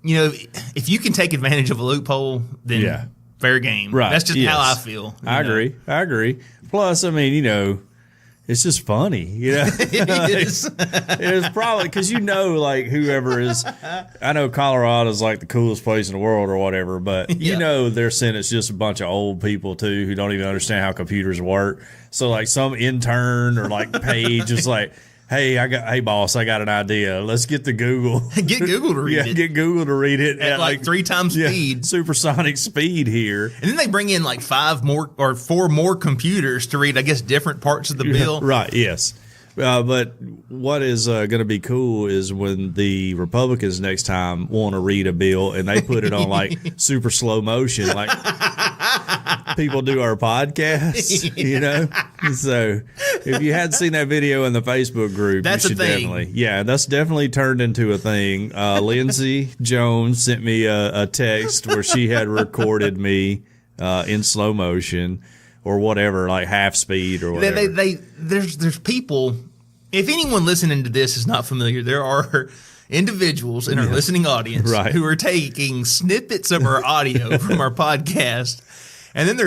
if you can take advantage of a loophole, then fair game. Right. That's just how I feel. I agree. Plus, I mean, it's just funny, It is. It's probably because whoever is, I know Colorado's like the coolest place in the world or whatever, but their Senate's just a bunch of old people too who don't even understand how computers work. So like some intern or like page is like, hey boss, I got an idea. Let's get the Google. Get Google to read it. Get Google to read it at like 3 times speed. Supersonic speed here. And then they bring in like 4 more computers to read, I guess, different parts of the bill. Right, yes. But what is going to be cool is when the Republicans next time want to read a bill and they put it on like super slow motion, like people do our podcasts, So if you hadn't seen that video in the Facebook group, that's you should that's definitely turned into a thing. Lindsay Jones sent me a text where she had recorded me in slow motion. Or whatever, like half speed or whatever. There's people. If anyone listening to this is not familiar, there are individuals in our listening audience who are taking snippets of our audio from our podcast, and then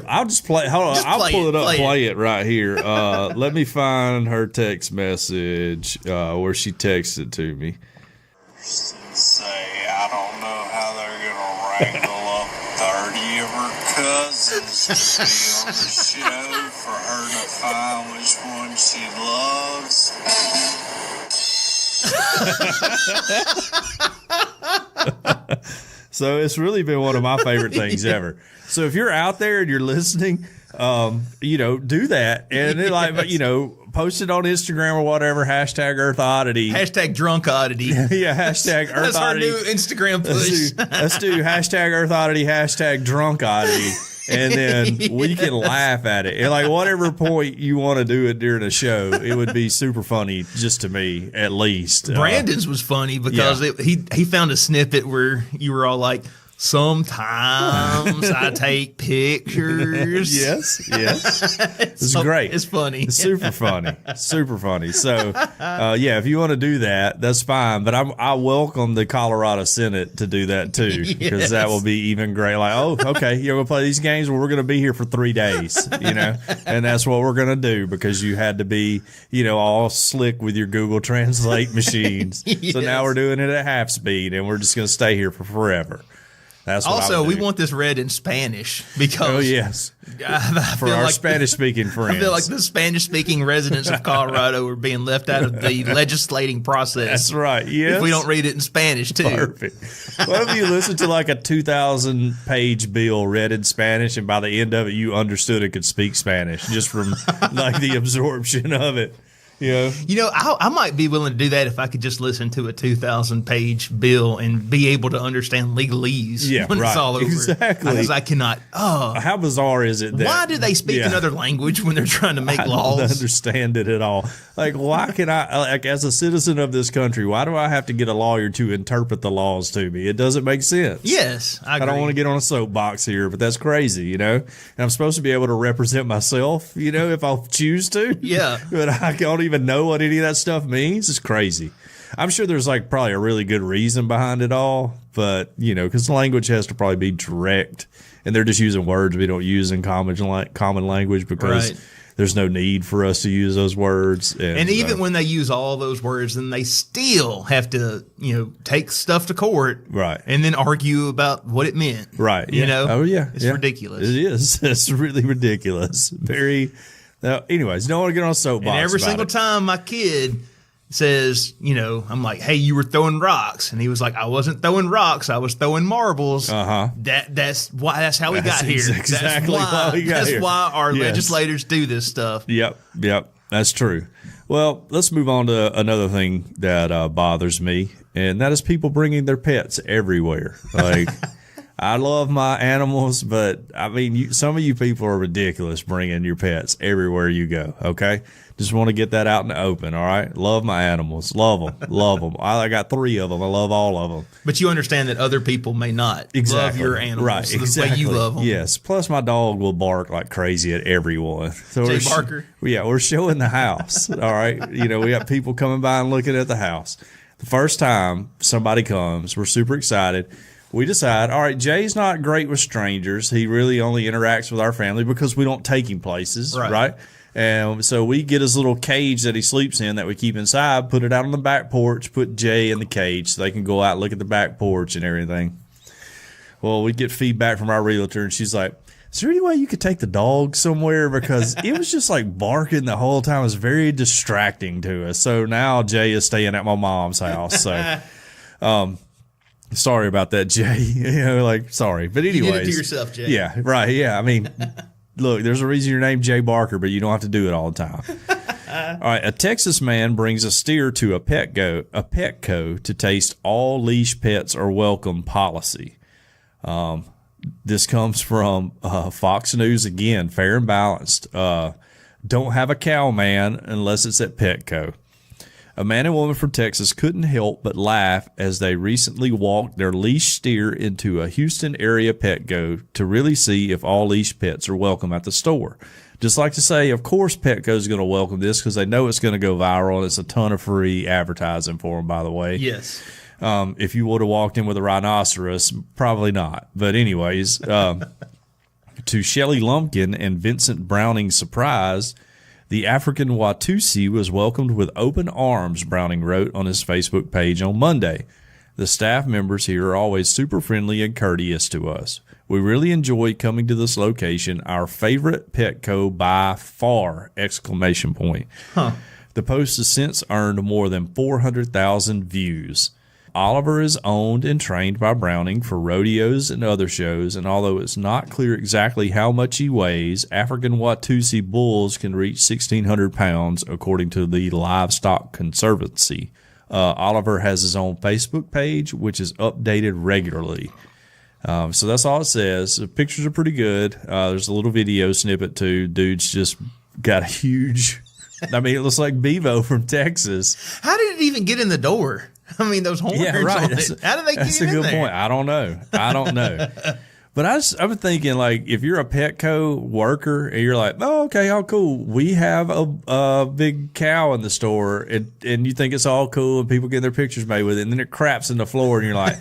I'll just play. Hold on, I'll pull it up. Play it right here. Let me find her text message where she texted to me. Say, I don't know how they're gonna wrangle up 30 of her cousins to be on the show for her to find which one she loves. So it's really been one of my favorite things ever. So if you're out there and you're listening, do that and then post it on Instagram or whatever. # Oddity. # Drunk Oddity. Yeah. # Earth That's our Oddity. new Instagram push. Let's do # Earth Oddity. # Drunk Oddity. And then we can laugh at it. And like whatever point you want to do it during a show, it would be super funny, just to me, at least. Brandon's was funny because he found a snippet where you were all like, sometimes I take pictures. Yes. It's great. It's funny. It's super funny. So, if you want to do that, that's fine. But I welcome the Colorado Senate to do that too, because that will be even great. Like, okay, you're going to play these games? Well, we're going to be here for 3 days, and that's what we're going to do because you had to be, all slick with your Google Translate machines. So now we're doing it at half speed, and we're just going to stay here for forever. That's what also, we want this read in Spanish because for our Spanish-speaking friends. I feel like the Spanish-speaking residents of Colorado are being left out of the legislating process. That's right. Yes, if we don't read it in Spanish too. Perfect. What if you listened to like a 2,000-page bill read in Spanish, and by the end of it, you understood it could speak Spanish just from like the absorption of it? I might be willing to do that if I could just listen to a 2,000-page bill and be able to understand legalese when it's all over. Exactly. Because I cannot. How bizarre is it? Why do they speak another language when they're trying to make laws? I don't understand it at all. Like, why can I, like, as a citizen of this country, why do I have to get a lawyer to interpret the laws to me? It doesn't make sense. Yes, I agree. I don't want to get on a soapbox here, but that's crazy, And I'm supposed to be able to represent myself, if I choose to. Yeah. But I don't even know what any of that stuff means. It's crazy. I'm sure there's like probably a really good reason behind it all, but because language has to probably be direct, and they're just using words we don't use in common language because there's no need for us to use those words. And even when they use all those words, then they still have to, take stuff to court, right, and then argue about what it meant, right? Yeah. Oh yeah, it's ridiculous. It is. It's really ridiculous. Very. Anyways, don't want to get on a soapbox. And every single time my kid says, I'm like, hey, you were throwing rocks. And he was like, I wasn't throwing rocks. I was throwing marbles. Uh-huh. That's how we got here. Exactly why we got here. That's why our legislators do this stuff. Yep. That's true. Well, let's move on to another thing that bothers me, and that is people bringing their pets everywhere. Like, I love my animals, but I mean, some of you people are ridiculous bringing your pets everywhere you go. Okay. Just want to get that out in the open. All right. Love my animals. Love them. I got 3 of them. I love all of them. But you understand that other people may not love your animals the way you love them. Yes. Plus, my dog will bark like crazy at everyone. So Jay Barker. We're showing the house. All right. We got people coming by and looking at the house. The first time somebody comes, we're super excited. We decide, all right, Jay's not great with strangers. He really only interacts with our family because we don't take him places, right? And so we get his little cage that he sleeps in that we keep inside, put it out on the back porch, put Jay in the cage so they can go out and look at the back porch and everything. Well, we get feedback from our realtor, and she's like, is there any way you could take the dog somewhere? Because it was just like barking the whole time. It was very distracting to us. So now Jay is staying at my mom's house. So, sorry about that, Jay. Sorry. But anyways. You did it to yourself, Jay. Yeah, right. Yeah. I mean, look, there's a reason you're named Jay Barker, but you don't have to do it all the time. All right. A Texas man brings a steer to a Petco to taste all leash pets are welcome policy. This comes from Fox News again, fair and balanced. Don't have a cow, man, unless it's at Petco. A man and woman from Texas couldn't help but laugh as they recently walked their leash steer into a Houston area Petco to really see if all leash pets are welcome at the store. Just like to say, of course Petco is going to welcome this because they know it's going to go viral, and it's a ton of free advertising for them, by the way. Yes. If you would have walked in with a rhinoceros, probably not. But anyways, to Shelley Lumpkin and Vincent Browning's surprise, the African Watusi was welcomed with open arms, Browning wrote on his Facebook page on Monday. The staff members here are always super friendly and courteous to us. We really enjoy coming to this location, our favorite Petco by far! ! Huh. The post has since earned more than 400,000 views. Oliver is owned and trained by Browning for rodeos and other shows, and although it's not clear exactly how much he weighs, African Watusi bulls can reach 1,600 pounds, according to the Livestock Conservancy. Oliver has his own Facebook page, which is updated regularly. So that's all it says. The pictures are pretty good. There's a little video snippet too. Dude's just got a huge... I mean, it looks like Bevo from Texas. How did it even get in the door? I mean, those horns. Yeah, right. On it. How did they get in there? That's a good point. I don't know. But I'm thinking, like, if you're a Petco worker and you're like, oh, okay, all cool. We have a big cow in the store, and you think it's all cool, and people get their pictures made with it, and then it craps in the floor, and you're like,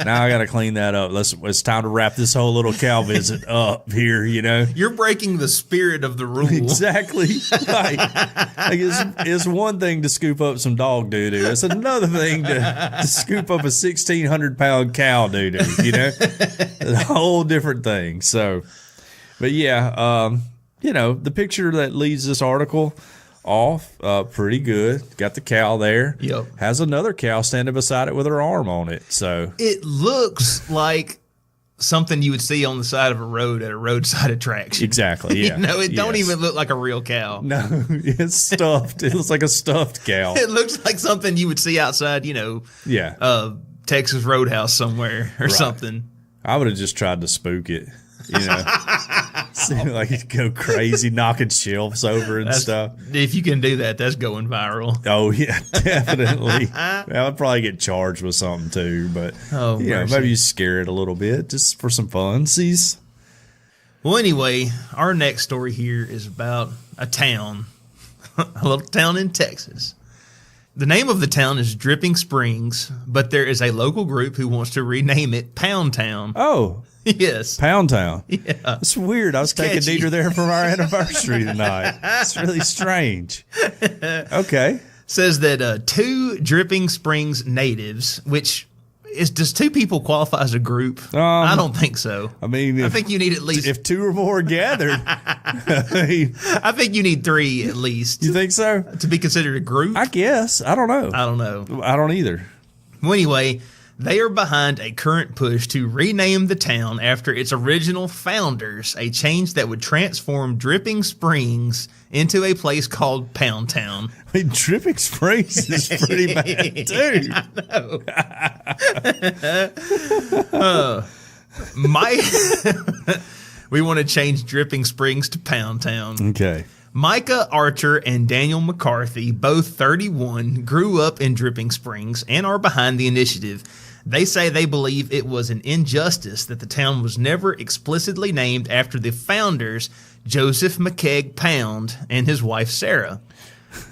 now I got to clean that up. It's time to wrap this whole little cow visit up here, You're breaking the spirit of the rule. Exactly. Right. Like it's one thing to scoop up some dog doo-doo. It's another thing to scoop up a 1,600-pound cow doo-doo, The whole different thing. So, but yeah, the picture that leads this article off, pretty good. Got the cow there. Yep. Has another cow standing beside it with her arm on it. So it looks like something you would see on the side of a road at a roadside attraction. Exactly. Yeah. It don't even look like a real cow. No, it's stuffed. It looks like a stuffed cow. It looks like something you would see outside, Yeah. Texas Roadhouse somewhere or something. I would have just tried to spook it. Seemed like it'd go crazy, knocking shelves over and stuff. If you can do that, that's going viral. Oh yeah, definitely. I'd probably get charged with something too, but maybe you scare it a little bit just for some funsies. Well, anyway, our next story here is about a town, a little town in Texas. The name of the town is Dripping Springs, but there is a local group who wants to rename it Pound Town. Oh. Yes. Pound Town. Yeah. It's weird. I was taking catchy. Deidre there for our anniversary tonight. It's really strange. Okay. Says that 2 Dripping Springs natives, which does 2 people qualify as a group? I don't think so. I mean, I think you need at least. If 2 or more gathered. I think you need 3 at least. You think so? To be considered a group? I guess. I don't know. I don't know. I don't either. Well, anyway, they are behind a current push to rename the town after its original founders, a change that would transform Dripping Springs into a place called Pound Town. I mean, Dripping Springs is pretty bad, too. I know. We want to change Dripping Springs to Pound Town. Okay. Micah Archer and Daniel McCarthy, both 31, grew up in Dripping Springs and are behind the initiative. They say they believe it was an injustice that the town was never explicitly named after the founders, Joseph McKeag Pound and his wife Sarah.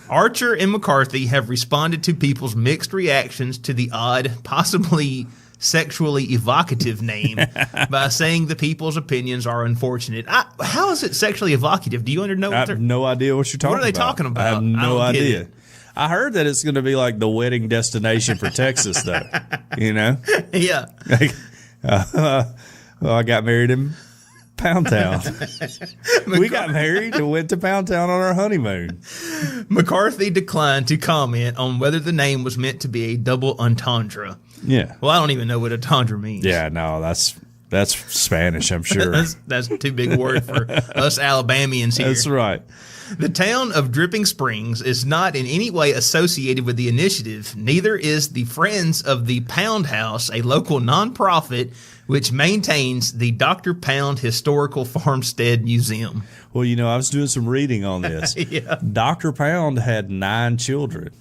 Archer and McCarthy have responded to people's mixed reactions to the odd, possibly sexually evocative name by saying the people's opinions are unfortunate. How is it sexually evocative? Do you know? I have no idea what you're talking about. What are they talking about? I have no I don't get idea. it. I heard that it's going to be like the wedding destination for Texas, though. Yeah. Well, I got married in Pound Town. We got married and went to Pound Town on our honeymoon. McCarthy declined to comment on whether the name was meant to be a double entendre. Yeah. Well, I don't even know what entendre means. Yeah, no, that's Spanish, I'm sure. That's too big a word for us Alabamians here. That's right. The town of Dripping Springs is not in any way associated with the initiative. Neither is the Friends of the Pound House, a local nonprofit which maintains the Dr. Pound Historical Farmstead Museum. Well, I was doing some reading on this. Yeah. Dr. Pound had 9 children.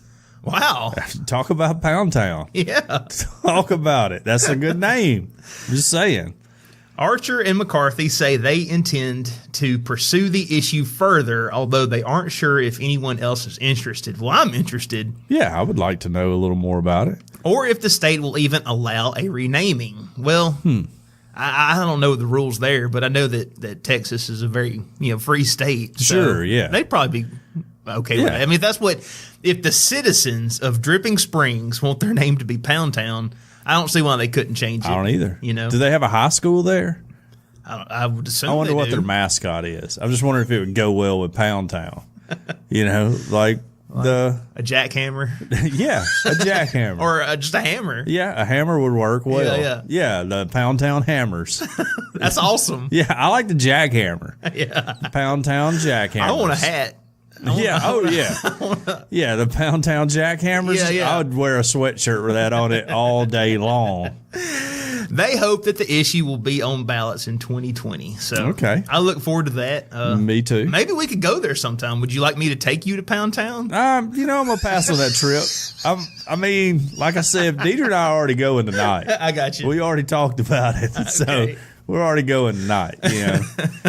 Wow. Talk about Pound Town. Yeah. Talk about it. That's a good name. I'm just saying. Archer and McCarthy say they intend to pursue the issue further, although they aren't sure if anyone else is interested. Well, I'm interested. Yeah, I would like to know a little more about it. Or if the state will even allow a renaming. Well, I don't know the rules there, but I know that Texas is a very free state. Sure, yeah. They'd probably be okay with that. I mean, if the citizens of Dripping Springs want their name to be Pound Town, I don't see why they couldn't change it. I don't either. Do they have a high school there? I would assume. I wonder they what do. their mascot is. I'm just wondering if it would go well with Pound Town. Like the a jackhammer. Yeah, a jackhammer Or just a hammer. Yeah, a hammer would work well. Yeah. The Pound Town hammers. That's awesome. Yeah, I like the jackhammer. Yeah. Pound Town jackhammer. I want a hat. Yeah, the Pound Town jackhammers. Yeah. I would wear a sweatshirt with that on it all day long. They hope that the issue will be on ballots in 2020. So okay. I look forward to that. Me too. Maybe we could go there sometime. Would you like me to take you to Pound Town? I'm gonna pass on that trip. I mean, like I said, Deidre and I are already going tonight. I got you. We already talked about it, so we're already going tonight.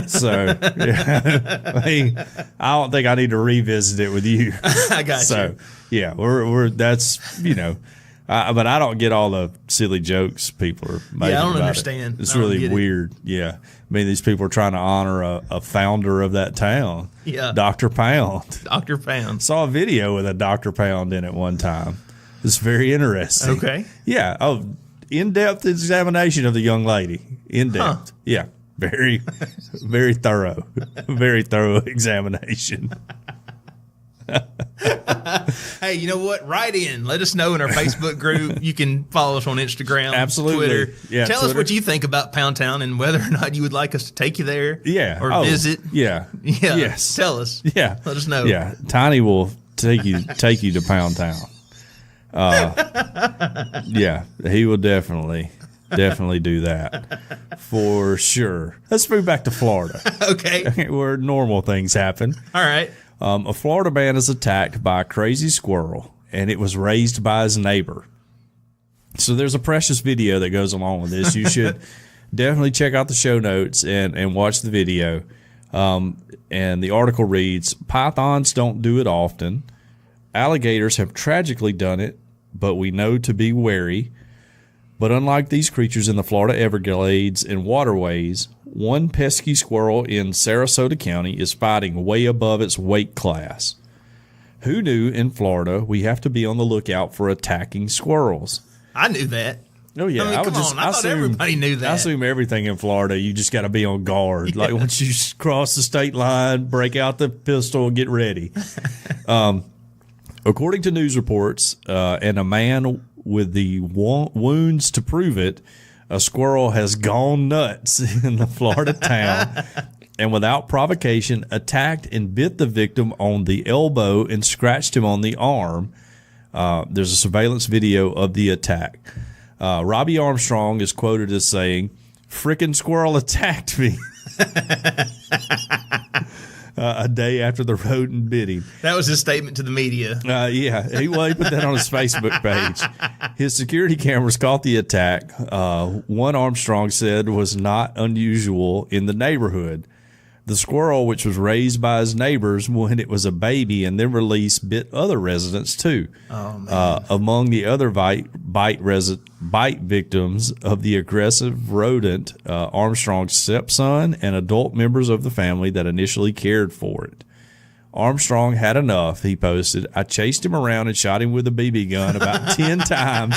So I mean, I don't think I need to revisit it with you. I got you. So yeah, we're that's but I don't get all the silly jokes people are making. I don't about understand. It's I don't really get it. weird. Yeah, I mean, these people are trying to honor a founder of that town. Yeah. Dr. Pound. Dr. Pound. Saw a video with a Dr. Pound in it one time. It's very interesting. Okay. Yeah. Oh, in-depth examination of the young lady. In-depth. Huh. Yeah. Very, very thorough. Very thorough examination. Hey, you know what? Write in. Let us know in our Facebook group. You can follow us on Instagram, Absolutely. Twitter. Yeah, Tell us Twitter. what you think about Pound Town and whether or not you would like us to take you there. Yeah. Or visit. Yeah. Yeah. Yes. Tell us. Yeah. Let us know. Yeah. Tiny will take you to Pound Town. Yeah, he will definitely do that for sure. Let's move back to Florida. Okay. Where normal things happen. All right. A Florida man is attacked by a crazy squirrel, and it was raised by his neighbor. So there's a precious video that goes along with this. You should definitely check out the show notes and watch the video. And the article reads, pythons don't do it often. Alligators have tragically done it, but we know to be wary. But unlike these creatures in the Florida Everglades and waterways, one pesky squirrel in Sarasota County is fighting way above its weight class. Who knew in Florida we have to be on the lookout for attacking squirrels? I knew that. Oh, yeah. I mean, come on. I thought everybody knew that. I assume everything in Florida, you just got to be on guard. Like once you cross the state line, break out the pistol and get ready. According to news reports, and a man with the wounds to prove it, a squirrel has gone nuts in the Florida town and without provocation attacked and bit the victim on the elbow and scratched him on the arm. There's a surveillance video of the attack. Robbie Armstrong is quoted as saying, "Frickin' squirrel attacked me." A day after the rodent bit him. That was his statement to the media. Yeah, he put that on his Facebook page. His security cameras caught the attack. One Armstrong said was not unusual in the neighborhood. The squirrel, which was raised by his neighbors when it was a baby and then released, bit other residents too. Oh, man. Among the other bite victims of the aggressive rodent, Armstrong's stepson and adult members of the family that initially cared for it. Armstrong had enough, he posted. I chased him around and shot him with a BB gun about 10 times,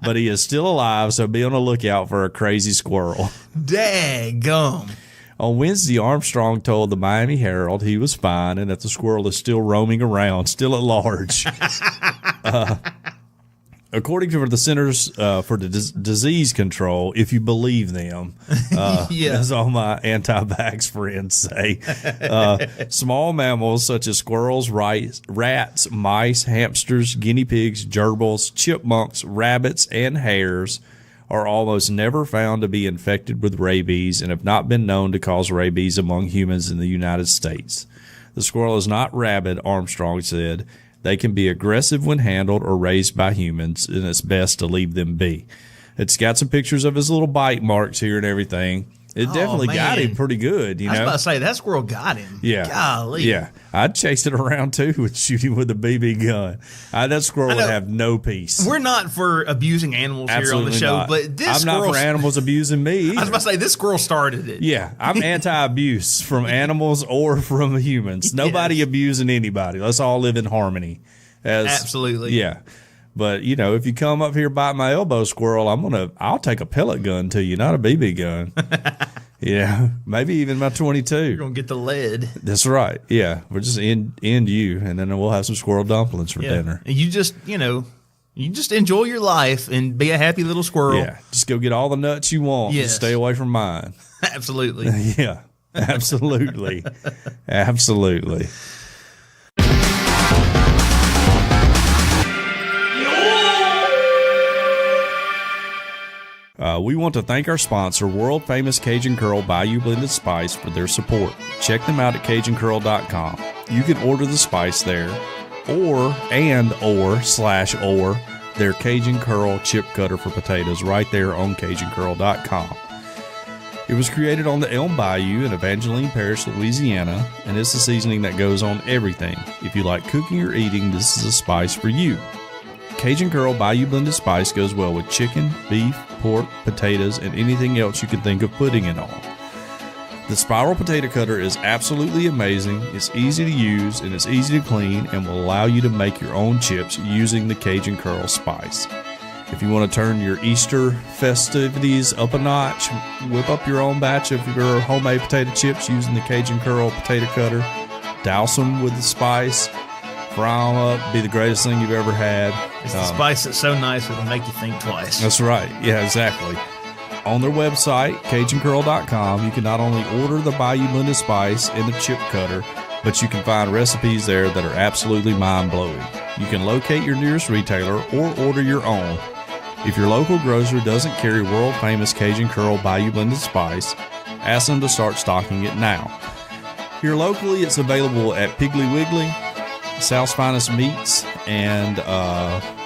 but he is still alive, so be on the lookout for a crazy squirrel. Daggum. On Wednesday, Armstrong told the Miami Herald he was fine and that the squirrel is still roaming around, still at large. According to the Centers for Disease Control, if you believe them, as all my anti-vax friends say, small mammals such as squirrels, rats, mice, hamsters, guinea pigs, gerbils, chipmunks, rabbits, and hares are almost never found to be infected with rabies and have not been known to cause rabies among humans in the United States. The squirrel is not rabid, Armstrong said. They can be aggressive when handled or raised by humans, and it's best to leave them be. It's got some pictures of his little bite marks here and everything. It definitely got him pretty good, you know. I was about to say, that squirrel got him. Yeah. Golly. Yeah. I'd chase it around, too, with shooting with a BB gun. That squirrel would have no peace. We're not for abusing animals here on the show, not. but this I'm squirrel... not for animals abusing me either. I was about to say, this squirrel started it. Yeah. I'm anti-abuse from animals or from humans. Nobody abusing anybody. Let's all live in harmony. Absolutely. Yeah. But, you know, if you come up here bite my elbow, squirrel, I'll take a pellet gun to you, not a BB gun. Yeah, maybe even my 22. You're going to get the lead. That's right. Yeah, we'll just end you, and then we'll have some squirrel dumplings for dinner. And you just, you just enjoy your life and be a happy little squirrel. Yeah, just go get all the nuts you want. Yes. Just stay away from mine. Absolutely. Yeah, absolutely. Absolutely. We want to thank our sponsor, world famous Cajun Curl Bayou Blended Spice, for their support. Check them out at CajunCurl.com. You can order the spice there, or their Cajun Curl chip cutter for potatoes right there on CajunCurl.com. It was created on the Elm Bayou in Evangeline Parish, Louisiana, and it's the seasoning that goes on everything. If you like cooking or eating, this is a spice for you. Cajun Curl Bayou Blended Spice goes well with chicken, beef, pork, potatoes, and anything else you can think of putting it on. The spiral potato cutter is absolutely amazing. It's easy to use and it's easy to clean and will allow you to make your own chips using the Cajun Curl spice. If you want to turn your Easter festivities up a notch, whip up your own batch of your homemade potato chips using the Cajun Curl potato cutter, douse them with the spice, Fry them up, be the greatest thing you've ever had. It's the spice that's so nice it'll make you think twice. That's right. Yeah, exactly. On their website, CajunCurl.com, you can not only order the Bayou Blended Spice in the chip cutter, but you can find recipes there that are absolutely mind-blowing. You can locate your nearest retailer or order your own. If your local grocer doesn't carry world-famous Cajun Curl Bayou Blended Spice, ask them to start stocking it now. Here locally, it's available at Piggly Wiggly, South's Finest Meats, and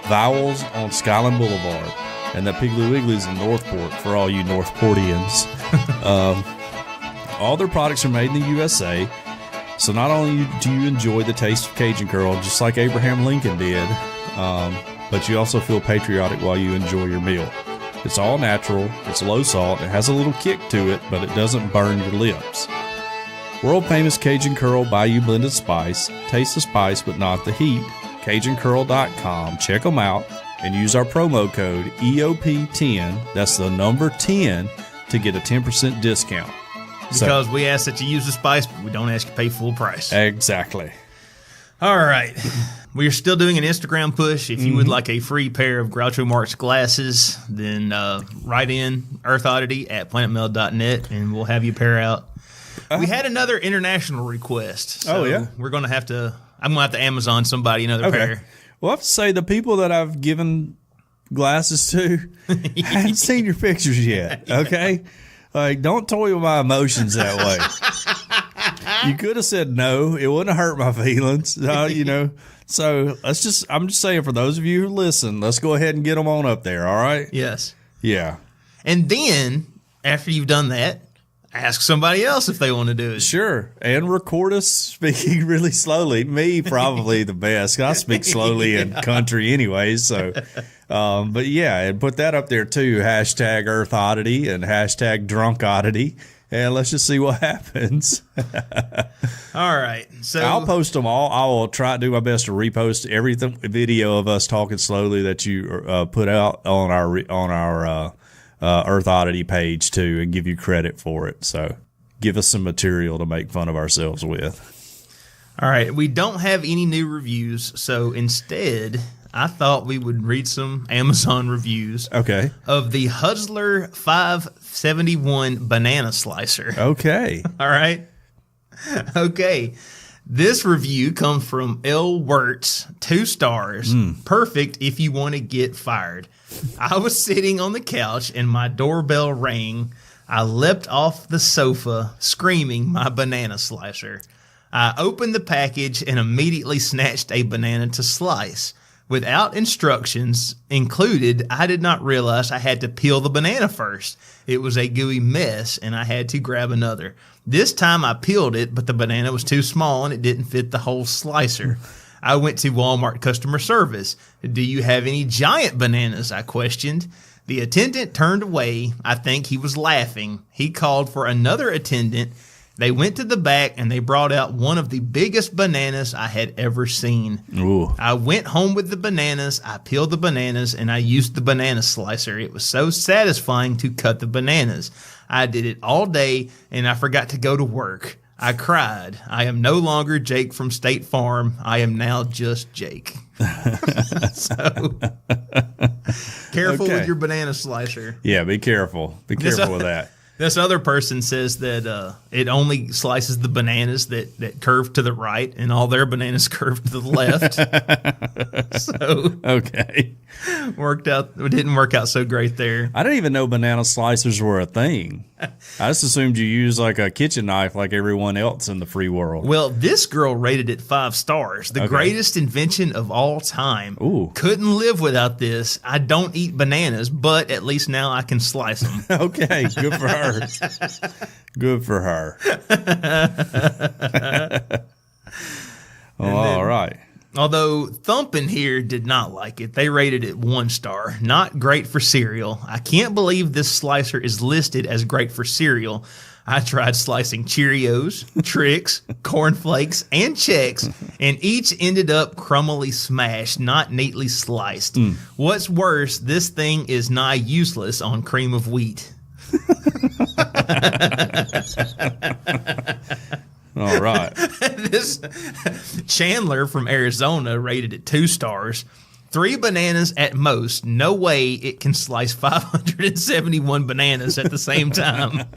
Vowels on Skyland Boulevard. And that Piggly Wiggly's in Northport for all you Northportians. All their products are made in the USA, so not only do you enjoy the taste of Cajun Curl, just like Abraham Lincoln did, but you also feel patriotic while you enjoy your meal. It's all natural, it's low salt, it has a little kick to it, but it doesn't burn your lips. World famous Cajun Curl Bayou Blended Spice. Taste the spice but not the heat. CajunCurl.com. Check them out and use our promo code EOP10. That's the number 10 to get a 10% discount. Because we ask that you use the spice, but we don't ask you to pay full price. Exactly. All right. We are still doing an Instagram push. If you would like a free pair of Groucho Marx glasses, then write in Earth Oddity at planetmail.net and we'll have you a pair out. We had another international request. So we're going to have to, I'm going to have to Amazon somebody another pair. Well, I have to say, the people that I've given glasses to, I haven't seen your pictures yet, okay? Like, don't toy with my emotions that way. You could have said no. It wouldn't have hurt my feelings, you know. So I'm just saying, for those of you who listen, let's go ahead and get them on up there, all right? Yes. Yeah. And then, after you've done that, ask somebody else if they want to do it. Sure. And record us speaking really slowly. Me, probably the best. I speak slowly in country anyways. So, but yeah, and put that up there too. Hashtag Earth Oddity and hashtag Drunk Oddity. And let's just see what happens. All right. So I'll post them all. I will try to do my best to repost every video of us talking slowly that you put out on our Earth Oddity page too, and give you credit for it. So give us some material to make fun of ourselves with. All right. We don't have any new reviews, so instead I thought we would read some Amazon reviews of the Hustler 571 banana slicer. Okay. All right. Okay. This review comes from L. Wirtz, 2 stars. Perfect if you want to get fired. I was sitting on the couch and my doorbell rang. I leapt off the sofa screaming my banana slicer. I opened the package and immediately snatched a banana to slice. Without instructions included, I did not realize I had to peel the banana first. It was a gooey mess and I had to grab another. This time I peeled it, but the banana was too small and it didn't fit the whole slicer. I went to Walmart customer service. Do you have any giant bananas? I questioned. The attendant turned away. I think he was laughing. He called for another attendant. They went to the back and they brought out one of the biggest bananas I had ever seen. Ooh. I went home with the bananas. I peeled the bananas and I used the banana slicer. It was so satisfying to cut the bananas. I did it all day and I forgot to go to work. I cried. I am no longer Jake from State Farm. I am now just Jake. So, careful with your banana slicer. Yeah, be careful. Be careful with that. This other person says that it only slices the bananas that curve to the right, and all their bananas curve to the left. So okay, it didn't work out so great there. I didn't even know banana slicers were a thing. I just assumed you use like a kitchen knife like everyone else in the free world. Well, this girl rated it 5 stars. The greatest invention of all time. Ooh. Couldn't live without this. I don't eat bananas, but at least now I can slice them. Okay, good for her. Good for her. All right. Although Thumpin' here did not like it. They rated it 1 star. Not great for cereal. I can't believe this slicer is listed as great for cereal. I tried slicing Cheerios, Trix, Corn Flakes, and Chex, and each ended up crumbly smashed, not neatly sliced. What's worse, this thing is nigh useless on cream of wheat. All All right. This Chandler from Arizona rated it 2 stars. 3 bananas at most. No way it can slice 571 bananas at the same time.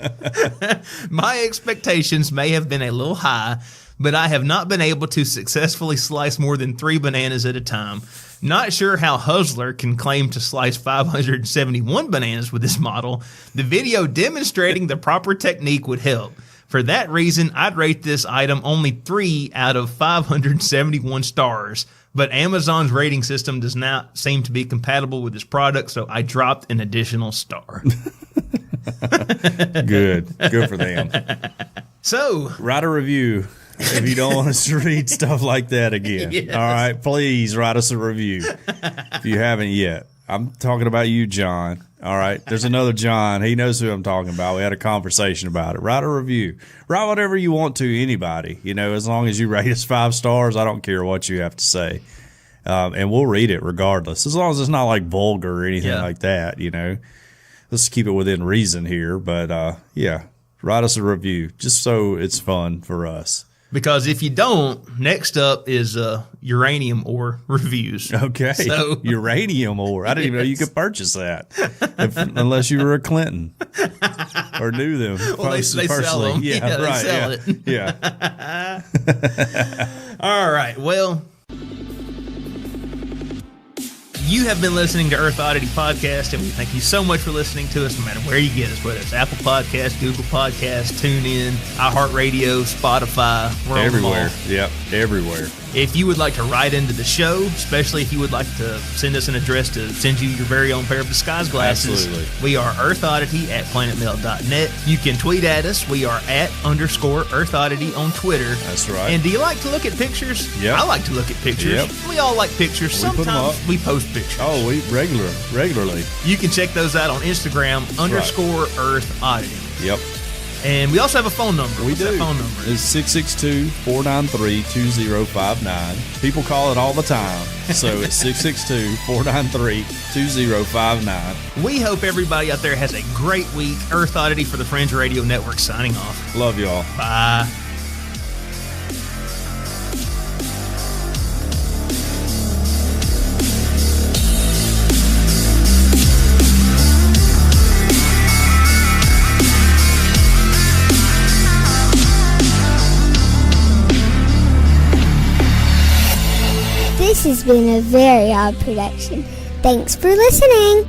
My expectations may have been a little high, but I have not been able to successfully slice more than 3 bananas at a time. Not sure how Hustler can claim to slice 571 bananas with this model. The video demonstrating the proper technique would help. For that reason, I'd rate this item only 3 out of 571 stars. But Amazon's rating system does not seem to be compatible with this product, so I dropped an additional star. Good for them. So, Write a review if you don't want us to read stuff like that again. Yes. All right, please write us a review if you haven't yet. I'm talking about you, John. All right, there's another John. He knows who I'm talking about. We had a conversation about it. Write a review. Write whatever you want to anybody. You know, as long as you rate us 5 stars, I don't care what you have to say. And we'll read it regardless, as long as it's not like vulgar or anything like that, you know. Let's keep it within reason here. But, yeah, write us a review just so it's fun for us. because if you don't, next up is uranium ore reviews. Okay. So, uranium ore. I didn't even know you could purchase that unless you were a Clinton or knew them. well, they sell them. Yeah, right. They sell it. Yeah. All right. Well, you have been listening to Earth Oddity Podcast, and we thank you so much for listening to us, no matter where you get us, whether it's Apple Podcasts, Google Podcasts, TuneIn, iHeartRadio, Spotify. We're everywhere. Yep, everywhere. If you would like to write into the show, especially if you would like to send us an address to send you your very own pair of disguise glasses, Absolutely. we are earthoddity@planetmail.net. You can tweet at us. We are @_earthoddity on Twitter. That's right. And do you like to look at pictures? Yep. I like to look at pictures. Yep. We all like pictures. We put 'em Sometimes up. we post pictures. Oh, we regularly. You can check those out on Instagram, _earthoddity. Yep. And we also have a phone number. We What's do. that phone number? It's 662-493-2059. People call it all the time. So it's 662-493-2059. We hope everybody out there has a great week. Earth Oddity for the Fringe Radio Network signing off. Love y'all. Bye. This has been a very odd production. Thanks for listening.